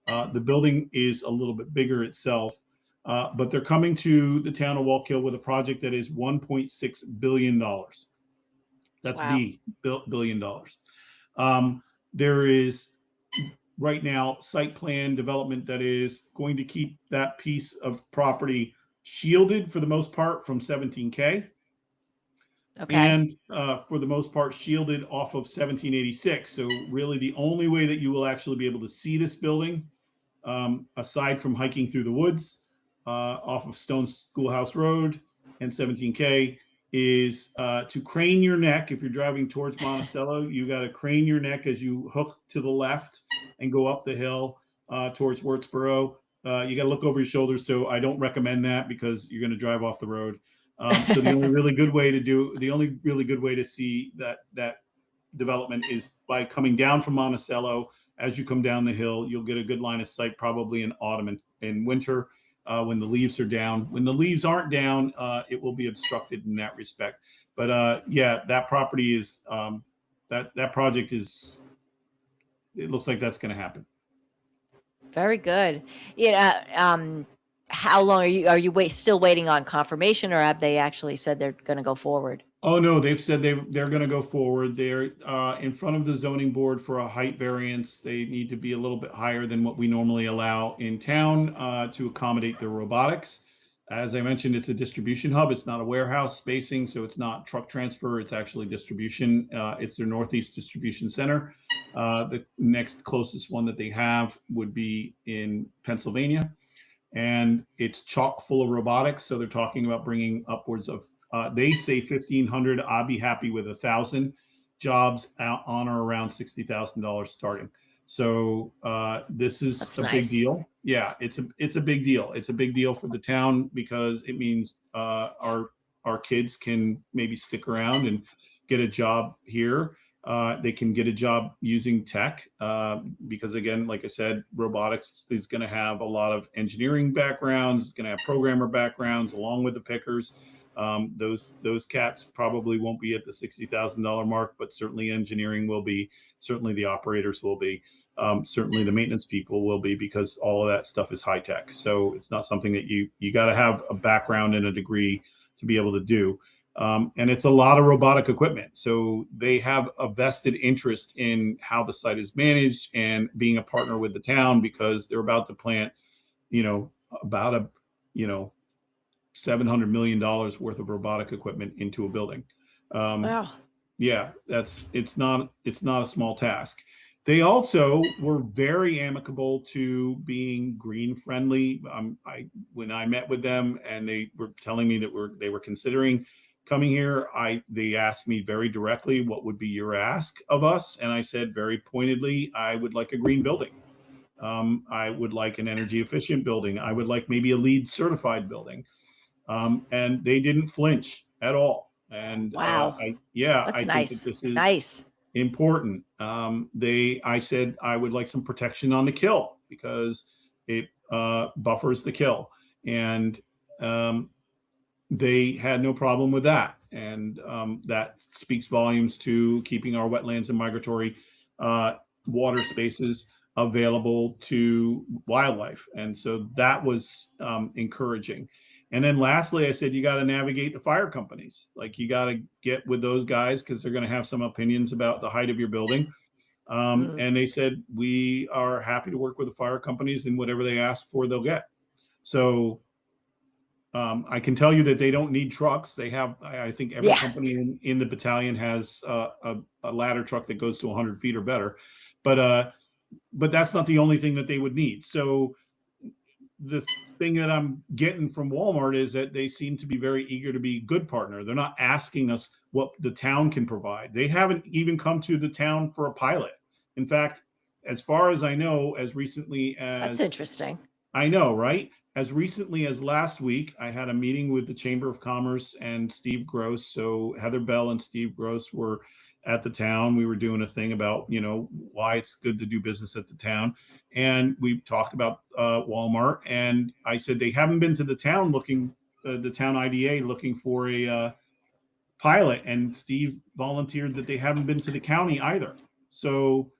The building is a little bit bigger itself, but they're coming to the town of Wallkill with a project that is $1.6 billion. That's Wow. billion dollars. There is right now site plan development that is going to keep that piece of property shielded for the most part from 17K. Okay. And for the most part shielded off of 1786. So really the only way that you will actually be able to see this building, aside from hiking through the woods off of Stone Schoolhouse Road and 17K, is to crane your neck. If you're driving towards Monticello, you got to crane your neck as you hook to the left and go up the hill towards Wurtsboro. You got to look over your shoulders. So I don't recommend that because you're going to drive off the road. So the only really good way to see that development is by coming down from Monticello. As you come down the hill, you'll get a good line of sight probably in autumn and winter when the leaves are down. When the leaves aren't down, it will be obstructed in that respect. But yeah, that property is that project is. It looks like that's going to happen. Very good. How long are you still waiting on confirmation, or have they actually said they're going to go forward? Oh no, they've said they're going to go forward. They're in front of the zoning board for a height variance. They need to be a little bit higher than what we normally allow in town to accommodate their robotics. As I mentioned, it's a distribution hub. It's not a warehouse spacing, so it's not truck transfer. It's actually distribution. It's their Northeast Distribution Center. The next closest one that they have would be in Pennsylvania. And it's chock full of robotics. So they're talking about bringing upwards of, they say 1,500. I'll be happy with 1,000 jobs out on or around $60,000 starting. So this is That's a nice. big deal. Yeah, it's a big deal. It's a big deal for the town because it means our kids can maybe stick around and get a job here. They can get a job using tech because, again, like I said, robotics is going to have a lot of engineering backgrounds. It's going to have programmer backgrounds along with the pickers. Those cats probably won't be at the $60,000 mark, but certainly engineering will be. Certainly the operators will be. Certainly the maintenance people will be, because all of that stuff is high tech. So it's not something that you got to have a background and a degree to be able to do. And it's a lot of robotic equipment. So they have a vested interest in how the site is managed and being a partner with the town, because they're about to plant, about a, $700 million worth of robotic equipment into a building. Wow. Yeah, it's not a small task. They also were very amicable to being green friendly. When I met with them and they were telling me that they were considering coming here, they asked me very directly, what would be your ask of us? And I said very pointedly, I would like a green building. I would like an energy efficient building. I would like maybe a LEED certified building. And they didn't flinch at all. And Wow. That's I think that nice. this is Nice. important. I said I would like some protection on the kill, because it buffers the kill, and they had no problem with that. And that speaks volumes to keeping our wetlands and migratory water spaces available to wildlife. And so that was encouraging. And then lastly, I said, you got to navigate the fire companies. Like, you got to get with those guys, because they're going to have some opinions about the height of your building. And they said, we are happy to work with the fire companies, and whatever they ask for, they'll get. So I can tell you that they don't need trucks. They have, I think every company in the battalion has a ladder truck that goes to 100 feet or better. But that's not the only thing that they would need. So the thing that I'm getting from Walmart is that they seem to be very eager to be a good partner. They're not asking us what the town can provide. They haven't even come to the town for a pilot. In fact, as far as I know, as recently as— That's interesting. I know, right? As recently as last week, I had a meeting with the Chamber of Commerce and Steve Gross. So Heather Bell and Steve Gross were at the town. We were doing a thing about, why it's good to do business at the town. And we talked about Walmart. And I said, they haven't been to the town the town IDA looking for a pilot. And Steve volunteered that they haven't been to the county either. So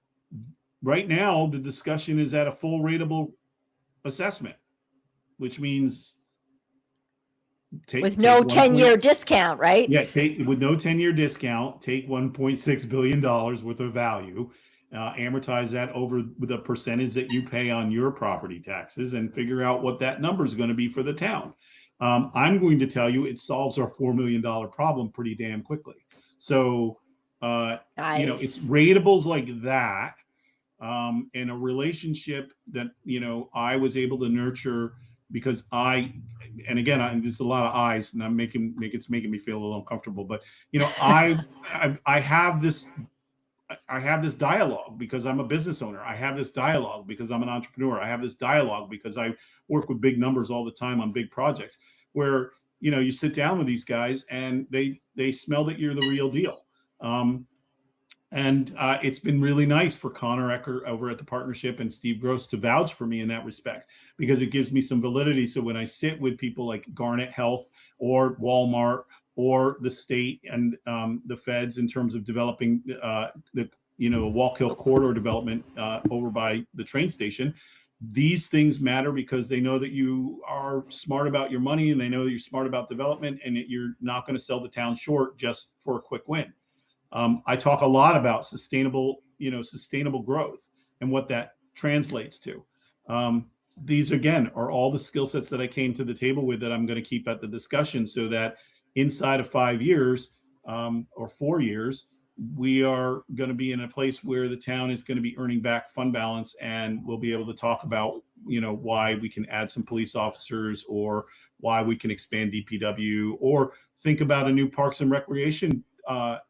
right now, the discussion is at a full rateable assessment, which means with no 10-year discount, right? Yeah, with no 10-year discount, take $1.6 billion worth of value, amortize that over the percentage that you pay on your property taxes, and figure out what that number is going to be for the town. I'm going to tell you, it solves our $4 million problem pretty damn quickly. So, nice. It's ratables like that, and a relationship that, I was able to nurture, because and again, there's a lot of eyes, and it's making me feel a little uncomfortable, but I have this dialogue because I'm a business owner. I have this dialogue because I'm an entrepreneur. I have this dialogue because I work with big numbers all the time on big projects, where you sit down with these guys and they smell that you're the real deal. And it's been really nice for Connor Ecker over at the partnership and Steve Gross to vouch for me in that respect, because it gives me some validity. So when I sit with people like Garnet Health or Walmart or the state and the feds in terms of developing the Wallkill corridor development over by the train station, these things matter because they know that you are smart about your money, and they know that you're smart about development, and that you're not going to sell the town short just for a quick win. I talk a lot about sustainable growth and what that translates to. These, again, are all the skill sets that I came to the table with that I'm going to keep at the discussion, so that inside of 5 years or 4 years, we are going to be in a place where the town is going to be earning back fund balance, and we'll be able to talk about, why we can add some police officers, or why we can expand DPW, or think about a new Parks and Recreation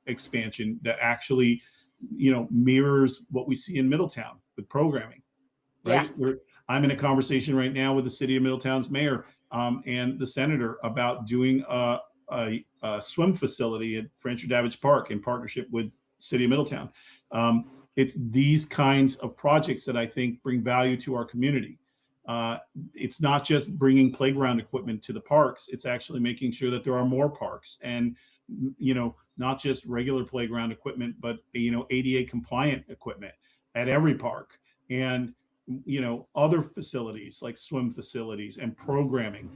expansion that actually, mirrors what we see in Middletown with programming, right? Yeah. I'm in a conversation right now with the city of Middletown's mayor and the senator about doing a swim facility at Francher Davidge Park in partnership with city of Middletown. It's these kinds of projects that I think bring value to our community. It's not just bringing playground equipment to the parks. It's actually making sure that there are more parks, and not just regular playground equipment, but ADA compliant equipment at every park. And other facilities like swim facilities and programming,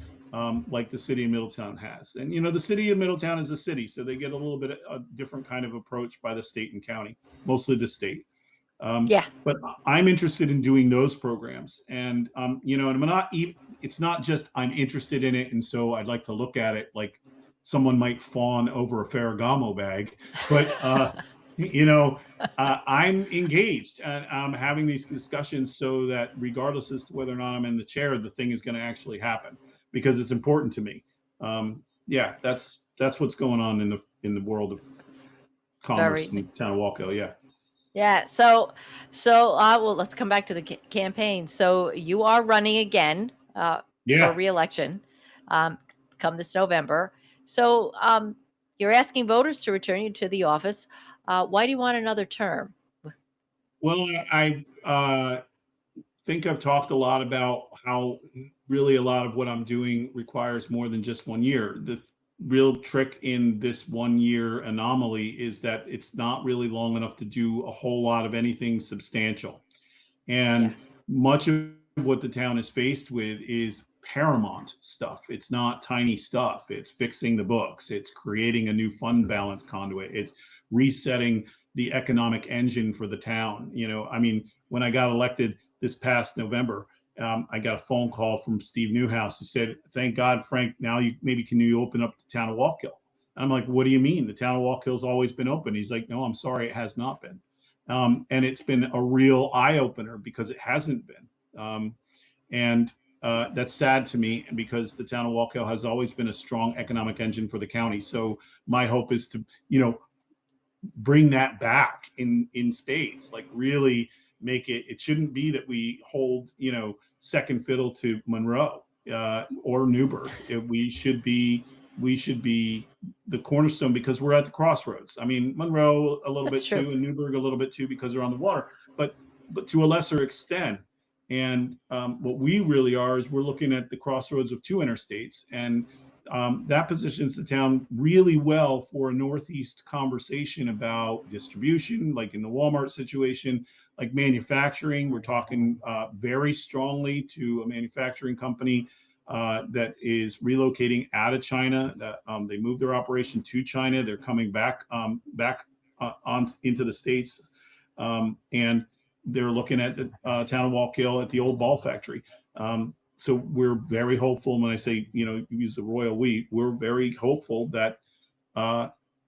like the city of Middletown has. And, the city of Middletown is a city, so they get a little bit of a different kind of approach by the state and county, mostly the state. Yeah. But I'm interested in doing those programs. And, and I'm not even, it's not just I'm interested in it. And so I'd like to look at it like someone might fawn over a Ferragamo bag. But, I'm engaged and I'm having these discussions so that regardless as to whether or not I'm in the chair, the thing is going to actually happen because it's important to me. Yeah, that's what's going on in the world of commerce in the town of Wallkill. Yeah. Yeah. Well, let's come back to the campaign. So you are running again for Yeah. re-election come this November. So you're asking voters to return you to the office. Why do you want another term? Well, I think I've talked a lot about how really a lot of what I'm doing requires more than just 1 year. The real trick in this 1 year anomaly is that it's not really long enough to do a whole lot of anything substantial. And much of what the town is faced with is paramount stuff. It's not tiny stuff. It's fixing the books. It's creating a new fund balance conduit. It's resetting the economic engine for the town. When I got elected this past November, I got a phone call from Steve Newhouse who said, "Thank God, Frank, now can you open up the town of Wallkill?" And I'm like, "What do you mean? The town of Wallkill's always been open." He's like, "No, I'm sorry, it has not been." And it's been a real eye opener because it hasn't been. And that's sad to me because the town of Wallkill has always been a strong economic engine for the county. So my hope is to, bring that back in spades, like really make it shouldn't be that we hold, second fiddle to Monroe or Newburgh. We should be the cornerstone because we're at the crossroads. Monroe a little bit too, and Newburgh a little bit too because they're on the water, but to a lesser extent. And what we really are is we're looking at the crossroads of two interstates, and that positions the town really well for a Northeast conversation about distribution, like in the Walmart situation, like manufacturing. We're talking very strongly to a manufacturing company that is relocating out of China. That they moved their operation to China. They're coming back on into the States, and they're looking at the town of Wallkill at the old ball factory. So we're very hopeful. When I say, you use the royal we, we're very hopeful that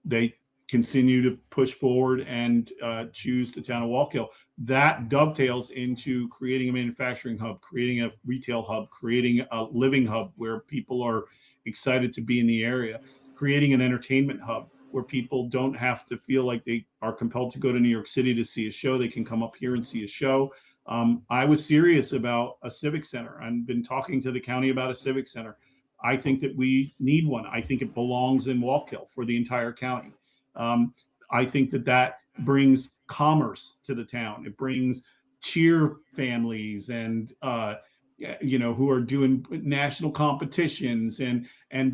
they continue to push forward and choose the town of Wallkill. That dovetails into creating a manufacturing hub, creating a retail hub, creating a living hub where people are excited to be in the area, creating an entertainment hub where people don't have to feel like they are compelled to go to New York City to see a show. They can come up here and see a show. I was serious about a civic center. I've been talking to the county about a civic center. I think that we need one. I think it belongs in Wallkill for the entire county. I think that brings commerce to the town. It brings cheer families and who are doing national competitions and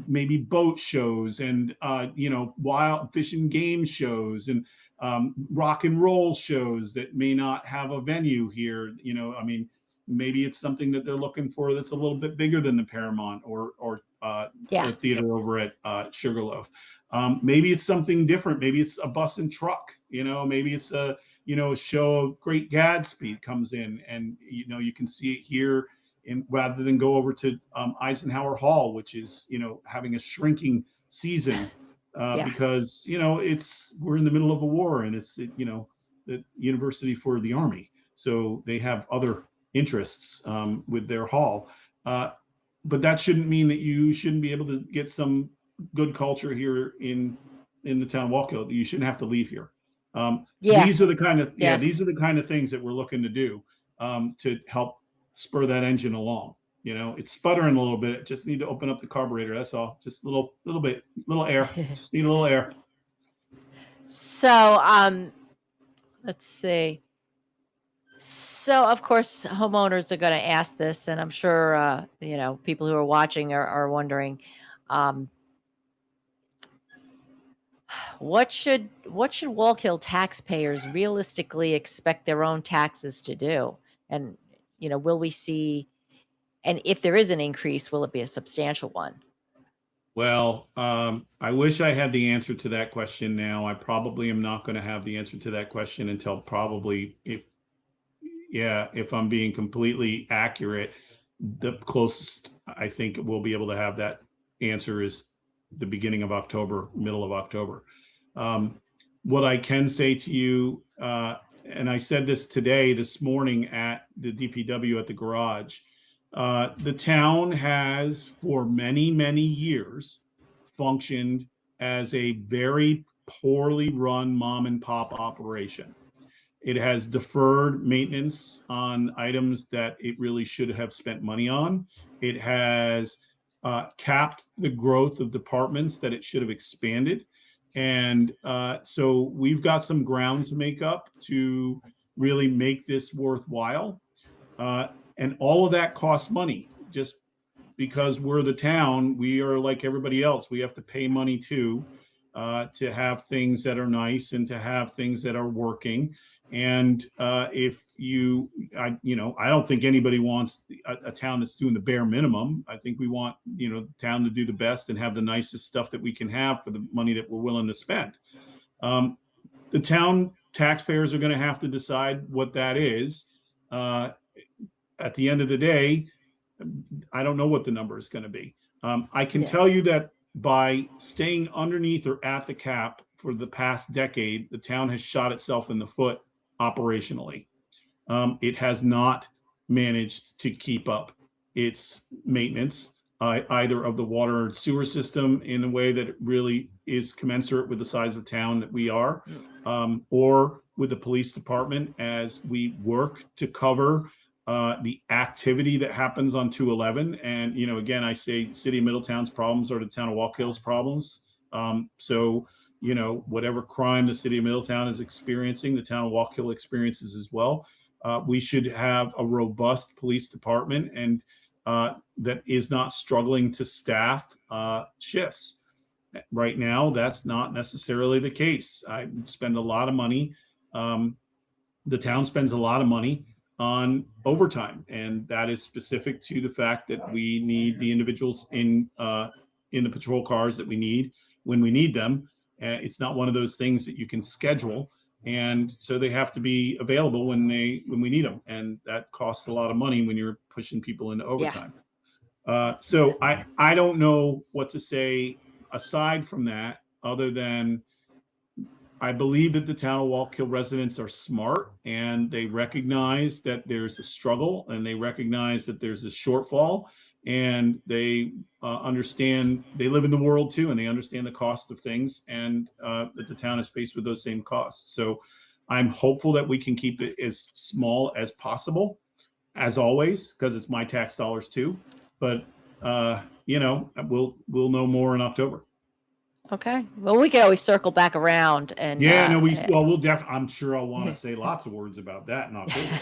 maybe boat shows and wild fish and game shows and rock and roll shows that may not have a venue here. Maybe it's something that they're looking for that's a little bit bigger than the Paramount or the theater over at Sugarloaf. Maybe it's something different. Maybe it's a bus and truck. Maybe it's a show of Great Gatsby comes in and you can see it here rather than go over to Eisenhower Hall, which is having a shrinking season because we're in the middle of a war and it's the University for the Army, so they have other interests with their hall. But that shouldn't mean that you shouldn't be able to get some good culture here in the town of Wallkill. You shouldn't have to leave here. These are the kind of things that we're looking to do to help spur that engine along. It's sputtering a little bit. Just need to open up the carburetor. That's all. Just a little air. Just need a little air. So, let's see. So, of course, homeowners are going to ask this, and I'm sure people who are watching are wondering, what should Wallkill taxpayers realistically expect their own taxes to do? And will we see, and if there is an increase, will it be a substantial one? Well, I wish I had the answer to that question now. I probably am not going to have the answer to that question until probably, if I'm being completely accurate, the closest I think we'll be able to have that answer is the beginning of October, middle of October. What I can say to you, and I said this morning at the DPW at the garage, the town has for many, many years functioned as a very poorly run mom and pop operation. It has deferred maintenance on items that it really should have spent money on. It has capped the growth of departments that it should have expanded. And so we've got some ground to make up to really make this worthwhile. And all of that costs money. Just because we're the town, we are like everybody else. We have to pay money too, to have things that are nice and to have things that are working. And I don't think anybody wants a town that's doing the bare minimum. I think we want, the town to do the best and have the nicest stuff that we can have for the money that we're willing to spend. The town taxpayers are going to have to decide what that is. At the end of the day, I don't know what the number is going to be. I can tell you that by staying underneath or at the cap for the past decade, the town has shot itself in the foot operationally. It has not managed to keep up its maintenance, either of the water and sewer system in a way that it really is commensurate with the size of town that we are, or with the police department as we work to cover the activity that happens on 211. And, again, I say City of Middletown's problems are the town of Wallkill's problems. So, whatever crime the City of Middletown is experiencing, the town of Wallkill experiences as well. We should have a robust police department and that is not struggling to staff shifts. Right now, that's not necessarily the case. I spend a lot of money. The town spends a lot of money on overtime, and that is specific to the fact that we need the individuals in the patrol cars that we need when we need them. It's not one of those things that you can schedule, and so they have to be available when we need them, and that costs a lot of money when you're pushing people into overtime. So I don't know what to say aside from that, other than I believe that the town of Wallkill residents are smart and they recognize that there's a struggle and they recognize that there's a shortfall, and they understand, they live in the world too, and they understand the cost of things, and that the town is faced with those same costs. So I'm hopeful that we can keep it as small as possible, as always, because it's my tax dollars too. But we'll know more in October. Okay. Well, we could always circle back around and we'll definitely. I'm sure I'll want to say lots of words about that in October.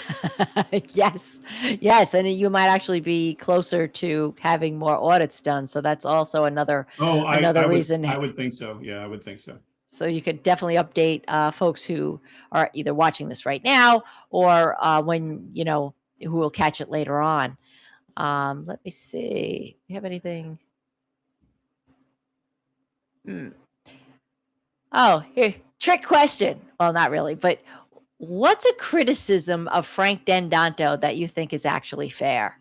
Yes, and you might actually be closer to having more audits done. So that's also another reason. I would think so. Yeah, I would think so. So you could definitely update folks who are either watching this right now or when who will catch it later on. Let me see. Do you have anything? Oh, here, trick question. Well, not really, but what's a criticism of Frank Dendanto that you think is actually fair?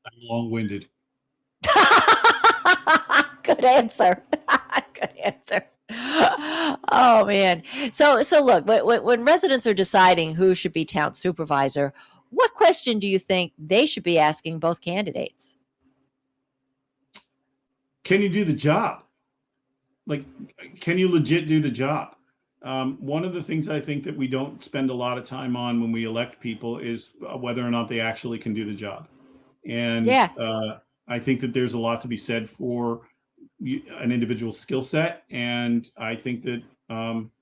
I'm long-winded. Good answer. Good answer. Oh man. So look, when residents are deciding who should be town supervisor, what question do you think they should be asking both candidates? Can you do the job? Like, can you legit do the job? One of the things I think that we don't spend a lot of time on when we elect people is whether or not they actually can do the job. And I think that there's a lot to be said for an individual skill set. And I think that I'm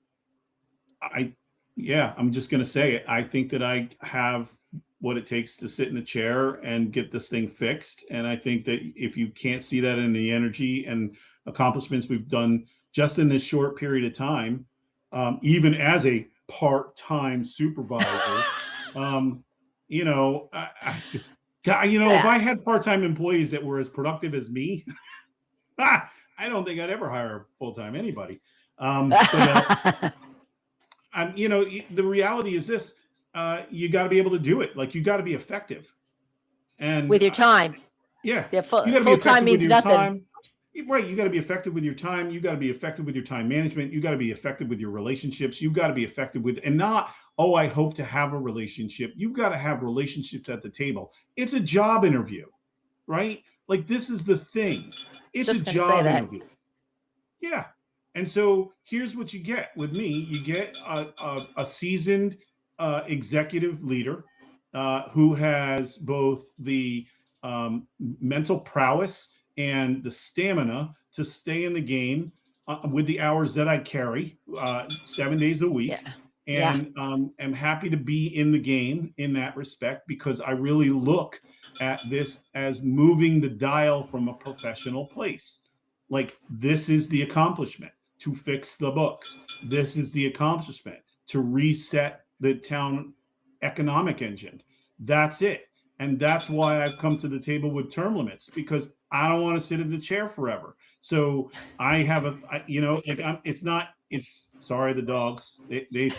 just going to say it. I think that I have what it takes to sit in a chair and get this thing fixed. And I think that if you can't see that in the energy and accomplishments we've done just in this short period of time, even as a part-time supervisor, I just, if I had part-time employees that were as productive as me, I don't think I'd ever hire full-time anybody. The reality is this: you got to be able to do it. Like, you got to be effective, and with your time. yeah, Yeah, you got to be full time effective with means your nothing. time. Right, you got to be effective with your time. You got to be effective with your time management. You got to be effective with your relationships. You got to be effective with, and not, oh, I hope to have a relationship. You've got to have relationships at the table. It's a job interview, right? Like, this is the thing. It's a Just going to say job that. interview. Yeah. And so here's what you get with me. You get a seasoned executive leader who has both the mental prowess and the stamina to stay in the game with the hours that I carry, 7 days a Yeah. week. Yeah. And am happy to be in the game in that respect, because I really look at this as moving the dial from a professional place. Like, this is the accomplishment: to fix the books. This is the accomplishment: to reset the town economic engine. That's it. And that's why I've come to the table with term limits, because I don't want to sit in the chair forever. So I have it's sorry, the dogs, I they,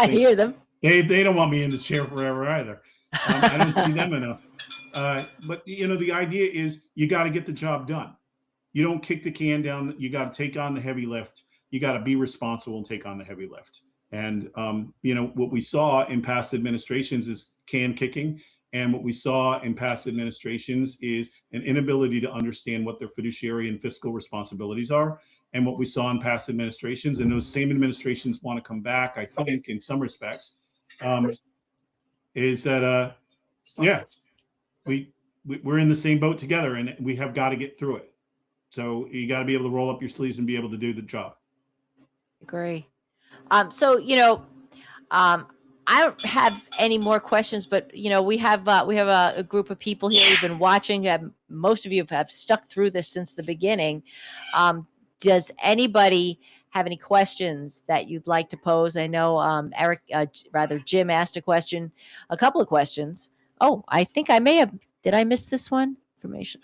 hear them. they don't want me in the chair forever either. I don't see them enough. But the idea is, you got to get the job done. You don't kick the can down. You got to take on the heavy lift. You got to be responsible and take on the heavy lift. And what we saw in past administrations is can kicking, and what we saw in past administrations is an inability to understand what their fiduciary and fiscal responsibilities are. And what we saw in past administrations, and those same administrations want to come back, I think, in some respects, is that yeah, we're in the same boat together, and we have got to get through it. So you got to be able to roll up your sleeves and be able to do the job. Agree. So I don't have any more questions, but we have a group of people here who've been watching. Most of you have stuck through this since the beginning. Does anybody have any questions that you'd like to pose? I know Jim asked a couple of questions. Oh, I think I may have. Did I miss this one? Information.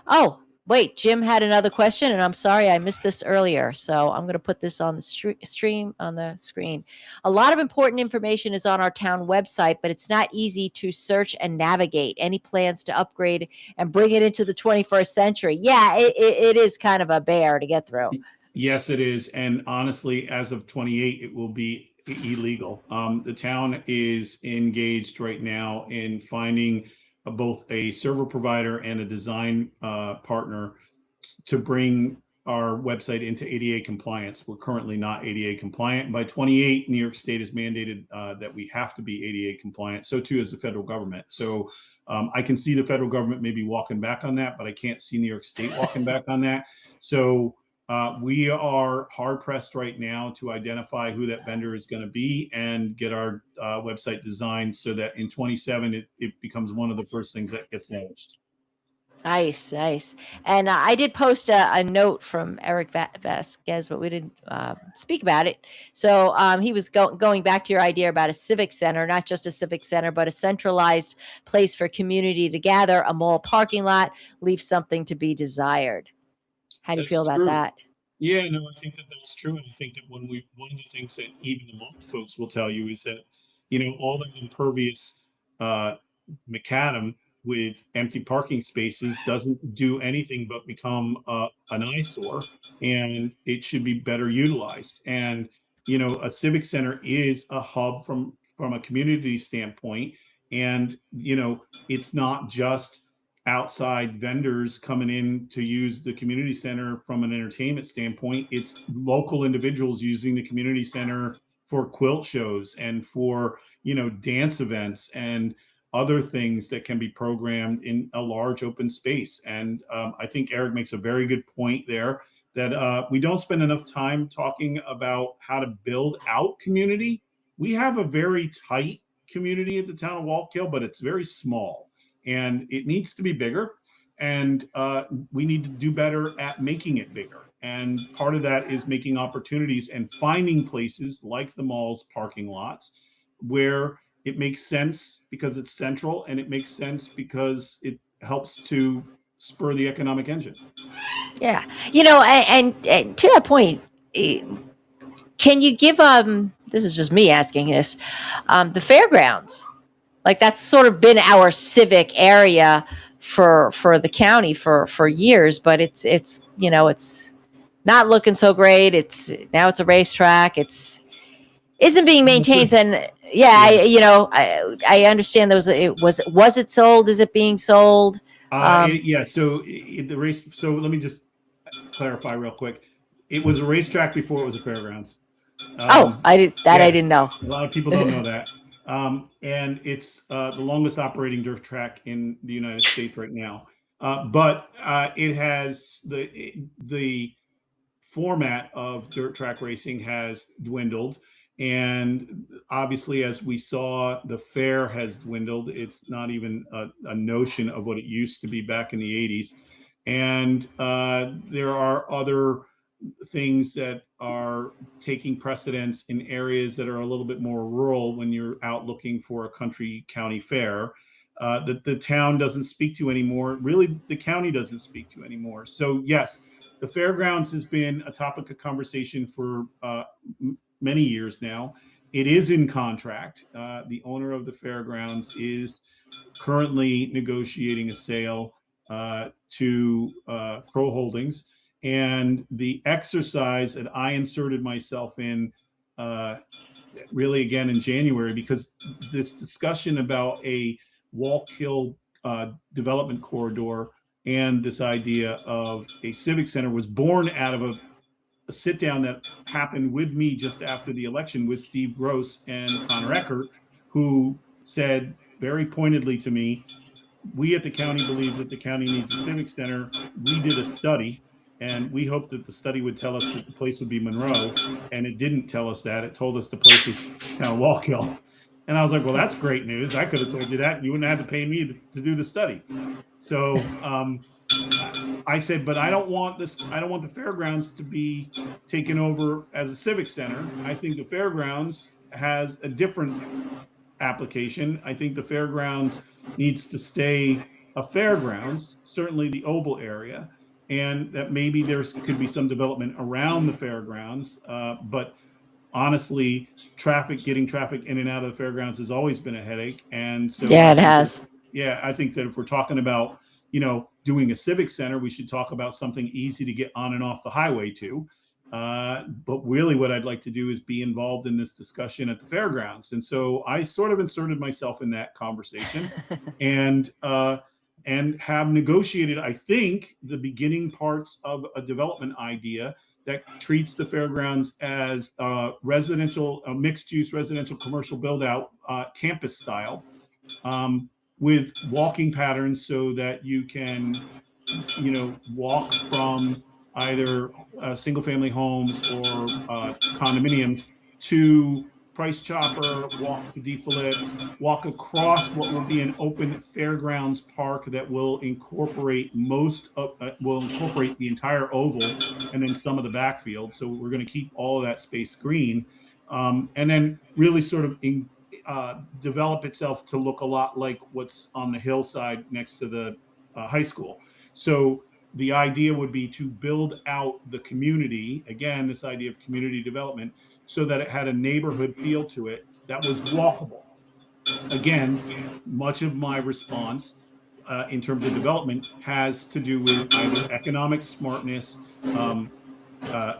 Oh, wait, Jim had another question, and I'm sorry I missed this earlier. So I'm going to put this on the stream on the screen. A lot of important information is on our town website, but it's not easy to search and navigate. Any plans to upgrade and bring it into the 21st century? Yeah, it is kind of a bear to get through. Yes, it is. And honestly, as of 28, it will be illegal. The town is engaged right now in finding both a server provider and a design partner to bring our website into ADA compliance. We're currently not ADA compliant. By 28, New York State has mandated that we have to be ADA compliant. So too is the federal government. So I can see the federal government maybe walking back on that, but I can't see New York State walking back on that. So we are hard pressed right now to identify who that vendor is going to be and get our website designed so that in 27 it becomes one of the first things that gets launched. Nice. And I did post a note from Eric Vasquez, but we didn't speak about it. So he was going back to your idea about a civic center, not just a civic center, but a centralized place for community to gather, a mall parking lot, leave something to be desired. How do you feel about that? Yeah, no, I think that that's true. And I think that one of the things that even the mall folks will tell you is that, all that impervious macadam with empty parking spaces doesn't do anything but become an eyesore, and it should be better utilized. And, a civic center is a hub from a community standpoint. And, it's not just outside vendors coming in to use the community center from an entertainment standpoint. It's local individuals using the community center for quilt shows and for, dance events and other things that can be programmed in a large open space. And I think Eric makes a very good point there that we don't spend enough time talking about how to build out community. We have a very tight community at the town of Wallkill, but it's very small. And it needs to be bigger, and we need to do better at making it bigger. And part of that is making opportunities and finding places like the mall's parking lots where It makes sense because it's central, and it makes sense because it helps to spur the economic engine. Yeah. And to that point, eh, can you give this is just me asking this, the fairgrounds? Like that's sort of been our civic area for the county for years, but it's it's not looking so great. It's a racetrack. It's isn't being maintained, and yeah, I understand there was was it sold? Is it being sold? Yeah. So the race. So let me just clarify real quick. It was a racetrack before it was a fairgrounds. I Yeah, didn't know. a lot of people don't know that. And it's the longest operating dirt track in the United States right now. But it has the format of dirt track racing has dwindled. And obviously, as we saw, the fair has dwindled. It's not even a notion of what it used to be back in the 80s. And there are other things that are taking precedence in areas that are a little bit more rural when you're out looking for a country county fair that the town doesn't speak to anymore. Really, the county doesn't speak to anymore. So, yes, the fairgrounds has been a topic of conversation for many years now. It is in contract. The owner of the fairgrounds is currently negotiating a sale to Crow Holdings. And the exercise that I inserted myself in really again in January, because this discussion about a Wallkill development corridor and this idea of a civic center was born out of a sit down that happened with me just after the election with Steve Gross and Connor Eckert, who said very pointedly to me, we at the county believe that the county needs a civic center. We did a study, and we hoped that the study would tell us that the place would be Monroe, and it didn't tell us that. It told us the place was town of Wallkill. And I was like, well, that's great news. I could have told you that, and you wouldn't have had to pay me to do the study. So I said, but I don't want this. I don't want the fairgrounds to be taken over as a civic center. I think the fairgrounds has a different application. I think the fairgrounds needs to stay a fairgrounds, certainly the oval area, and that maybe there's could be some development around the fairgrounds. But honestly, getting traffic in and out of the fairgrounds has always been a headache. And so Yeah, it has. I think that if we're talking about, doing a civic center, we should talk about something easy to get on and off the highway to. But really what I'd like to do is be involved in this discussion at the fairgrounds. And so I sort of inserted myself in that conversation and have negotiated, I think, the beginning parts of a development idea that treats the fairgrounds as residential, mixed use residential commercial build out campus style with walking patterns so that you can, walk from either single family homes or condominiums to Price Chopper, walk to D. Phillips, walk across what will be an open fairgrounds park that will incorporate the entire oval and then some of the backfield. So we're going to keep all of that space green, and then really sort of develop itself to look a lot like what's on the hillside next to the high school. So the idea would be to build out the community, again, this idea of community development, so that it had a neighborhood feel to it that was walkable. Again, much of my response in terms of development has to do with either economic smartness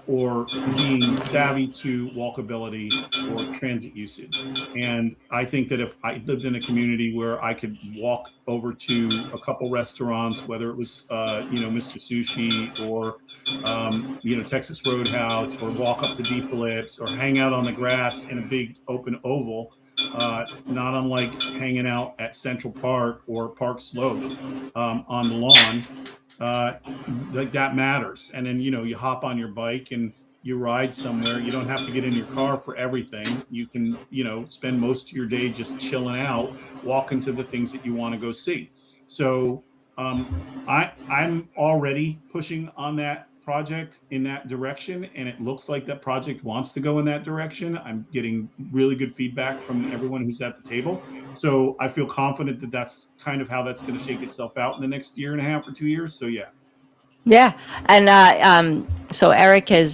or being savvy to walkability or transit usage. And I think that if I lived in a community where I could walk over to a couple restaurants, whether it was, Mr. Sushi or, Texas Roadhouse, or walk up to D. Phillips or hang out on the grass in a big open oval, not unlike hanging out at Central Park or Park Slope on the lawn, that matters. And then, you hop on your bike and you ride somewhere. You don't have to get in your car for everything. You can, spend most of your day just chilling out, walking to the things that you want to go see. So I'm already pushing on that project in that direction, and it looks like that project wants to go in that direction. I'm getting really good feedback from everyone who's at the table. So I feel confident that that's kind of how that's going to shake itself out in the next year and a half or 2 years. So yeah. Yeah, and so Eric has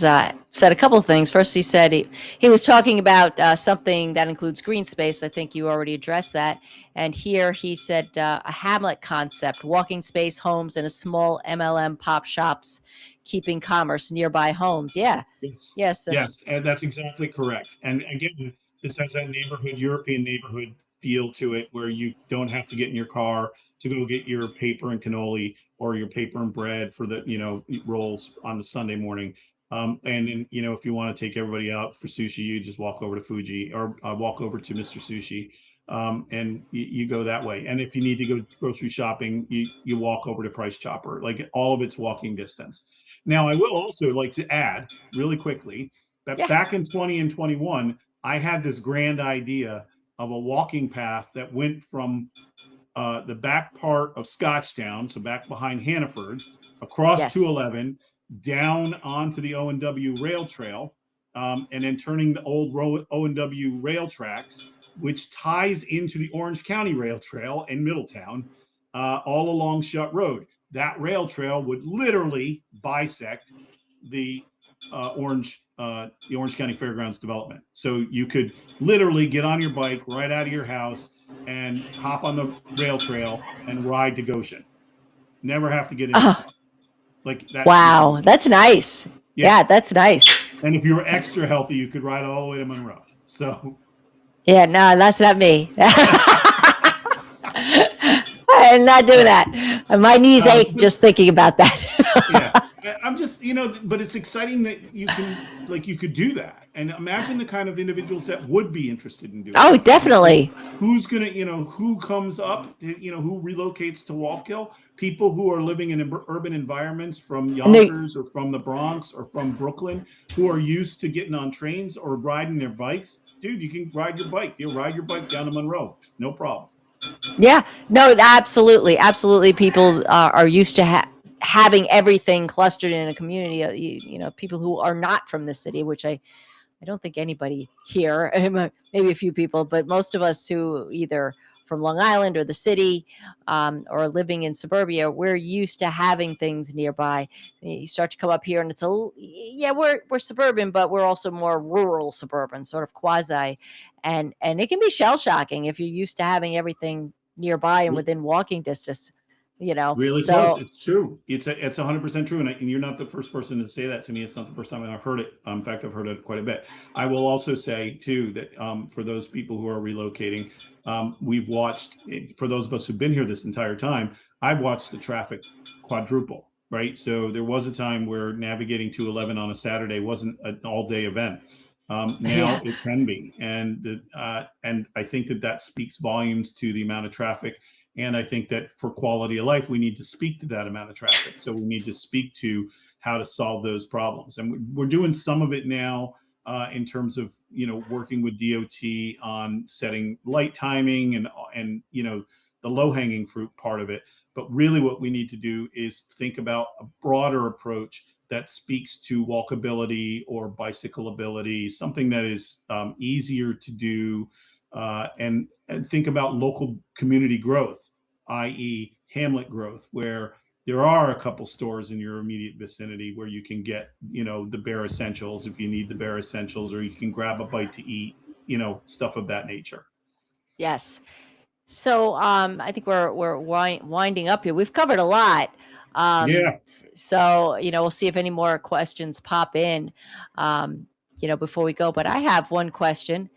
said a couple of things. First, he said he was talking about something that includes green space. I think you already addressed that. And here he said a hamlet concept, walking space, homes, and a small MLM pop shops, keeping commerce nearby homes. Yeah, Yes. yes, Yes, and that's exactly correct. And again, this has that neighborhood, European neighborhood feel to it where you don't have to get in your car to go get your paper and cannoli or your paper and bread for the, rolls on the Sunday morning. And then, if you want to take everybody out for sushi, you just walk over to Fuji or walk over to Mr. Sushi. And you go that way. And if you need to go grocery shopping, you walk over to Price Chopper. Like all of it's walking distance. Now, I will also like to add really quickly that yeah, back in 20 and 21, I had this grand idea of a walking path that went from the back part of Scotchtown, so back behind Hannaford's, across yes. 211, down onto the O&W rail trail, and then turning the old O&W rail tracks, which ties into the Orange County Rail Trail in Middletown, all along Shutt Road. That rail trail would literally bisect the Orange County Fairgrounds development. So you could literally get on your bike right out of your house and hop on the rail trail and ride to Goshen. Never have to get in your car. Like that. Wow, that's nice. Yeah. Yeah, that's nice. And if you were extra healthy, you could ride all the way to Monroe. So Yeah, no, that's not me. I'm not doing that. My knees ache just thinking about that. yeah, I'm just, but it's exciting that you could do that. And imagine the kind of individuals that would be interested in doing Oh, that. definitely. Who's going to, who comes up, who relocates to Wallkill? People who are living in urban environments from Yonkers or from the Bronx or from Brooklyn who are used to getting on trains or riding their bikes. Dude, you can ride your bike. You'll ride your bike down to Monroe. No problem. Yeah, no, absolutely. Absolutely. People are used to having everything clustered in a community, people who are not from the city, which I don't think anybody here, maybe a few people, but most of us who either from Long Island or the city or living in suburbia, we're used to having things nearby. You start to come up here and it's we're suburban, but we're also more rural suburban, sort of quasi. And it can be shell shocking if you're used to having everything nearby and within walking distance. Really So close. It's true. It's 100% true. And you're not the first person to say that to me. It's not the first time I've heard it. In fact, I've heard it quite a bit. I will also say too, that for those people who are relocating, we've watched, for those of us who've been here this entire time, I've watched the traffic quadruple, right? So there was a time where navigating 211 on a Saturday wasn't an all day event. Now yeah, it can be. And I think that speaks volumes to the amount of traffic. And I think that for quality of life, we need to speak to that amount of traffic. So we need to speak to how to solve those problems. And we're doing some of it now in terms of, working with DOT on setting light timing and the low hanging fruit part of it. But really what we need to do is think about a broader approach that speaks to walkability or bicycleability, something that is easier to do, and think about local community growth, i.e. hamlet growth, where there are a couple stores in your immediate vicinity where you can get, the bare essentials if you need the bare essentials, or you can grab a bite to eat, stuff of that nature. yes. So I think we're winding up here. We've covered a lot. Yeah. So we'll see if any more questions pop in, before we go. But I have one question.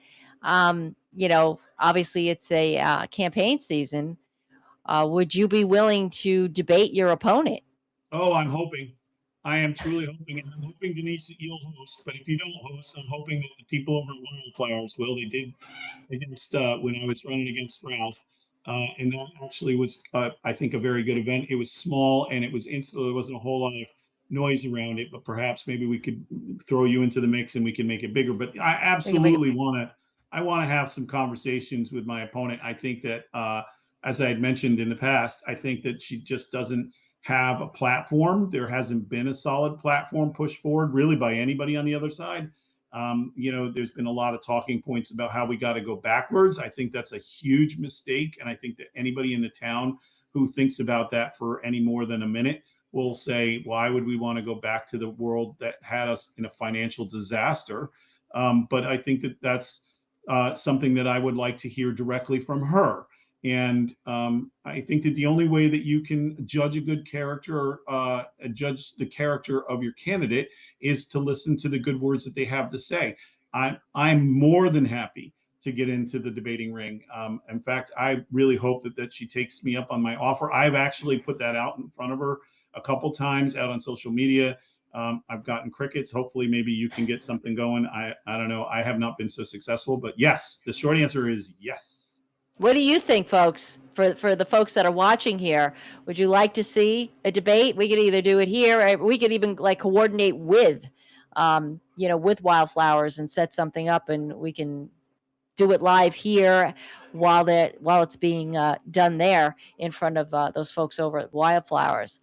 Obviously it's a campaign season. Would you be willing to debate your opponent? Oh, I'm hoping. I am truly hoping, and I'm hoping, Denise, that you'll host. But if you don't host, I'm hoping that the people over at Wildflowers will. They did against when I was running against Ralph, and that actually was, I think, a very good event. It was small and it was instant. There wasn't a whole lot of noise around it, but perhaps maybe we could throw you into the mix and we can make it bigger. But I absolutely want to. I want to have some conversations with my opponent. I think that, as I had mentioned in the past, I think that she just doesn't have a platform. There hasn't been a solid platform pushed forward really by anybody on the other side. There's been a lot of talking points about how we got to go backwards. I think that's a huge mistake. And I think that anybody in the town who thinks about that for any more than a minute will say, why would we want to go back to the world that had us in a financial disaster? But I think that that's something that I would like to hear directly from her. And I think that the only way that you can judge a good character, judge the character of your candidate, is to listen to the good words that they have to say. I'm more than happy to get into the debating ring. In fact, I really hope that she takes me up on my offer. I've actually put that out in front of her a couple times out on social media. I've gotten crickets. Hopefully, maybe you can get something going. I don't know. I have not been so successful, but yes, the short answer is yes. What do you think, folks? For the folks that are watching here, would you like to see a debate? We could either do it here, or we could even like coordinate with, with Wildflowers and set something up, and we can do it live here while it's being done there in front of those folks over at Wildflowers.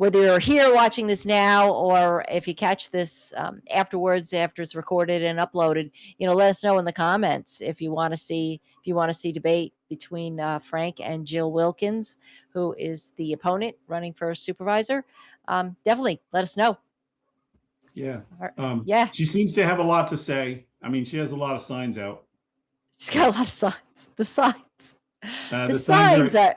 Whether you're here watching this now, or if you catch this afterwards, after it's recorded and uploaded, let us know in the comments if you want to see debate between Frank and Jill Wilkins, who is the opponent running for supervisor. Definitely let us know. Yeah. Yeah. She seems to have a lot to say. I mean, she has a lot of signs out. She's got a lot of signs. The signs. The signs are.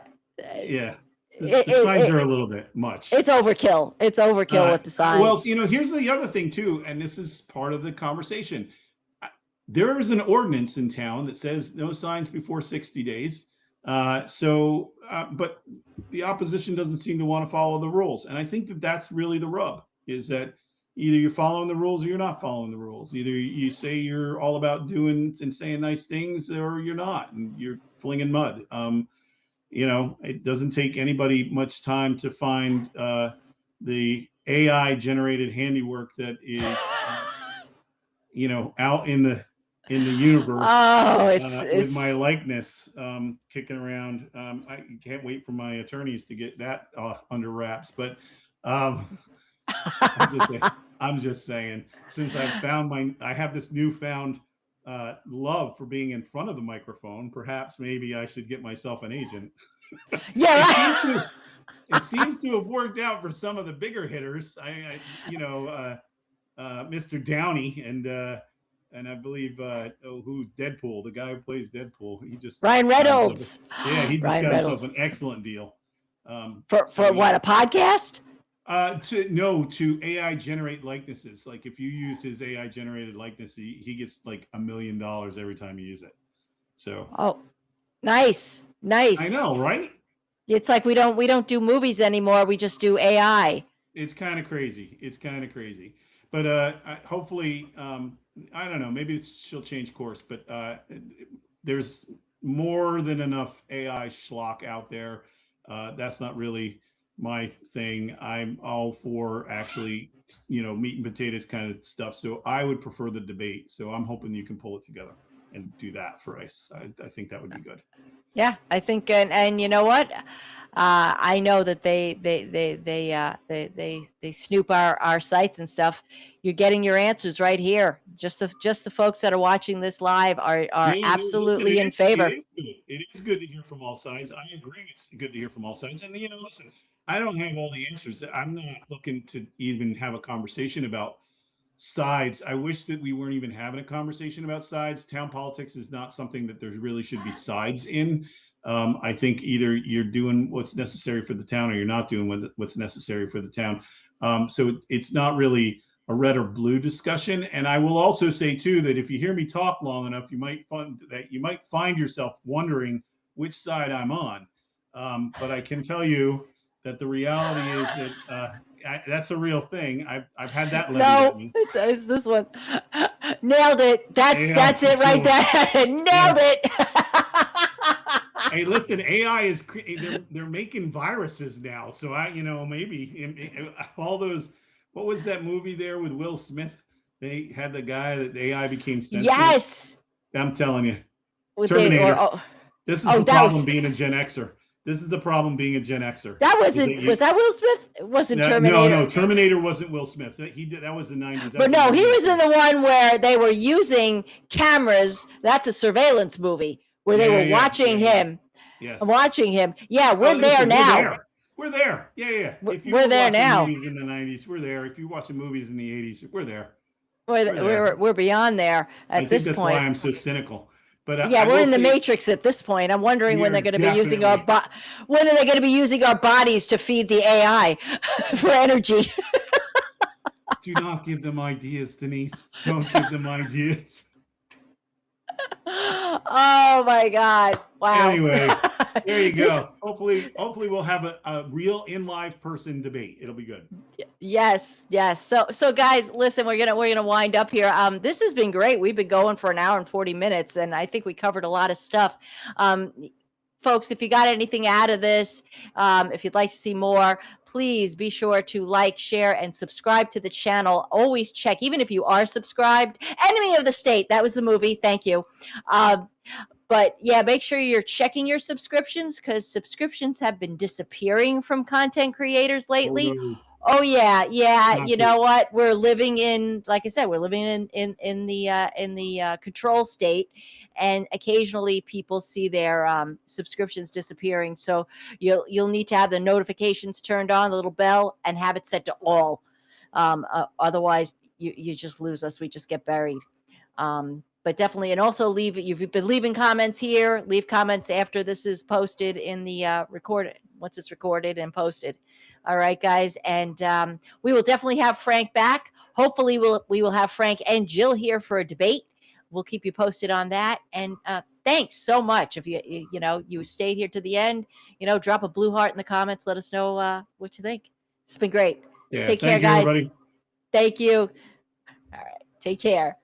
Yeah. The signs are a little bit much. It's overkill. It's overkill with the signs. Well, here's the other thing too, and this is part of the conversation. There is an ordinance in town that says no signs before 60 days. But the opposition doesn't seem to want to follow the rules. And I think that that's really the rub, is that either you're following the rules or you're not following the rules. Either you say you're all about doing and saying nice things, or you're not, and you're flinging mud. It doesn't take anybody much time to find the AI generated handiwork that is, out in the universe. With my likeness kicking around. I can't wait for my attorneys to get that under wraps. But I'm just saying, since I have this newfound love for being in front of the microphone, perhaps maybe I should get myself an agent. Yeah. It seems to have worked out for some of the bigger hitters. Mr. Downey and I believe Deadpool, the guy who plays Deadpool, he just Ryan Reynolds. He just got himself an excellent deal. For what, a podcast? To AI generate likenesses. Like if you use his AI generated likeness, he gets like $1 million every time you use it. So nice. I know, right? It's like we don't do movies anymore. We just do AI. It's kind of crazy. But hopefully, I don't know, maybe she'll change course, but there's more than enough AI schlock out there. That's not really my thing. I'm all for actually, meat and potatoes kind of stuff. So I would prefer the debate. So I'm hoping you can pull it together and do that for us. I think that would be good. Yeah, I think, and you know what? I know that they snoop our sites and stuff. You're getting your answers right here. Just the folks that are watching this live are absolutely in favor. It is good to hear from all sides. I agree. It's good to hear from all sides. And listen, I don't have all the answers. I'm not looking to even have a conversation about sides. I wish that we weren't even having a conversation about sides. Town politics is not something that there really should be sides in. I think either you're doing what's necessary for the town or you're not doing what's necessary for the town. So it's not really a red or blue discussion. And I will also say too that if you hear me talk long enough, you might find yourself wondering which side I'm on. But I can tell you that the reality is that that's a real thing. I've had that levied at me. It's this one. Nailed it. That's it right there. Nailed it. Hey, listen, AI is they're making viruses now. So maybe all those. What was that movie there with Will Smith? They had the guy that the AI became sentient. Yes. I'm telling you, Terminator. This is the problem being a Gen Xer. This is the problem being a Gen Xer. That wasn't, was that Will Smith? It wasn't Terminator. No, Terminator wasn't Will Smith. He did, that was the 90s. But no, he was in the one where they were using cameras. That's a surveillance movie where they were watching him. Yes. Watching him. Yeah, we're there now. We're there. Yeah. If you we're there now. Movies in the 90s, we're there. If you're watching movies in the 80s, we're there. We're beyond there at this point. That's why I'm so cynical. But yeah, we're in the Matrix at this point. I'm wondering when they're going to be using our when are they going to be using our bodies to feed the AI for energy? Do not give them ideas, Denise. Don't give them ideas. Oh my God! Wow. Anyway, there you go. Hopefully we'll have a real in live person debate. It'll be good. Yes. So guys, listen, we're gonna wind up here. This has been great. We've been going for an hour and 40 minutes, and I think we covered a lot of stuff. Folks, if you got anything out of this, if you'd like to see more, please be sure to like, share, and subscribe to the channel. Always check, even if you are subscribed. Enemy of the State, that was the movie. Thank you. But yeah, make sure you're checking your subscriptions, because subscriptions have been disappearing from content creators lately. Oh yeah. You know what? We're living in, like I said, we're living in the control state, and occasionally people see their subscriptions disappearing. So you'll need to have the notifications turned on, the little bell, and have it set to all. Otherwise, you just lose us. We just get buried. But definitely, and also you've been leaving comments here. Leave comments after this is posted in the once it's recorded and posted. All right, guys. And we will definitely have Frank back. Hopefully we will have Frank and Jill here for a debate. We'll keep you posted on that. And thanks so much. If you stayed here to the end, drop a blue heart in the comments. Let us know what you think. It's been great. Yeah, take care, guys. Everybody. Thank you. All right. Take care.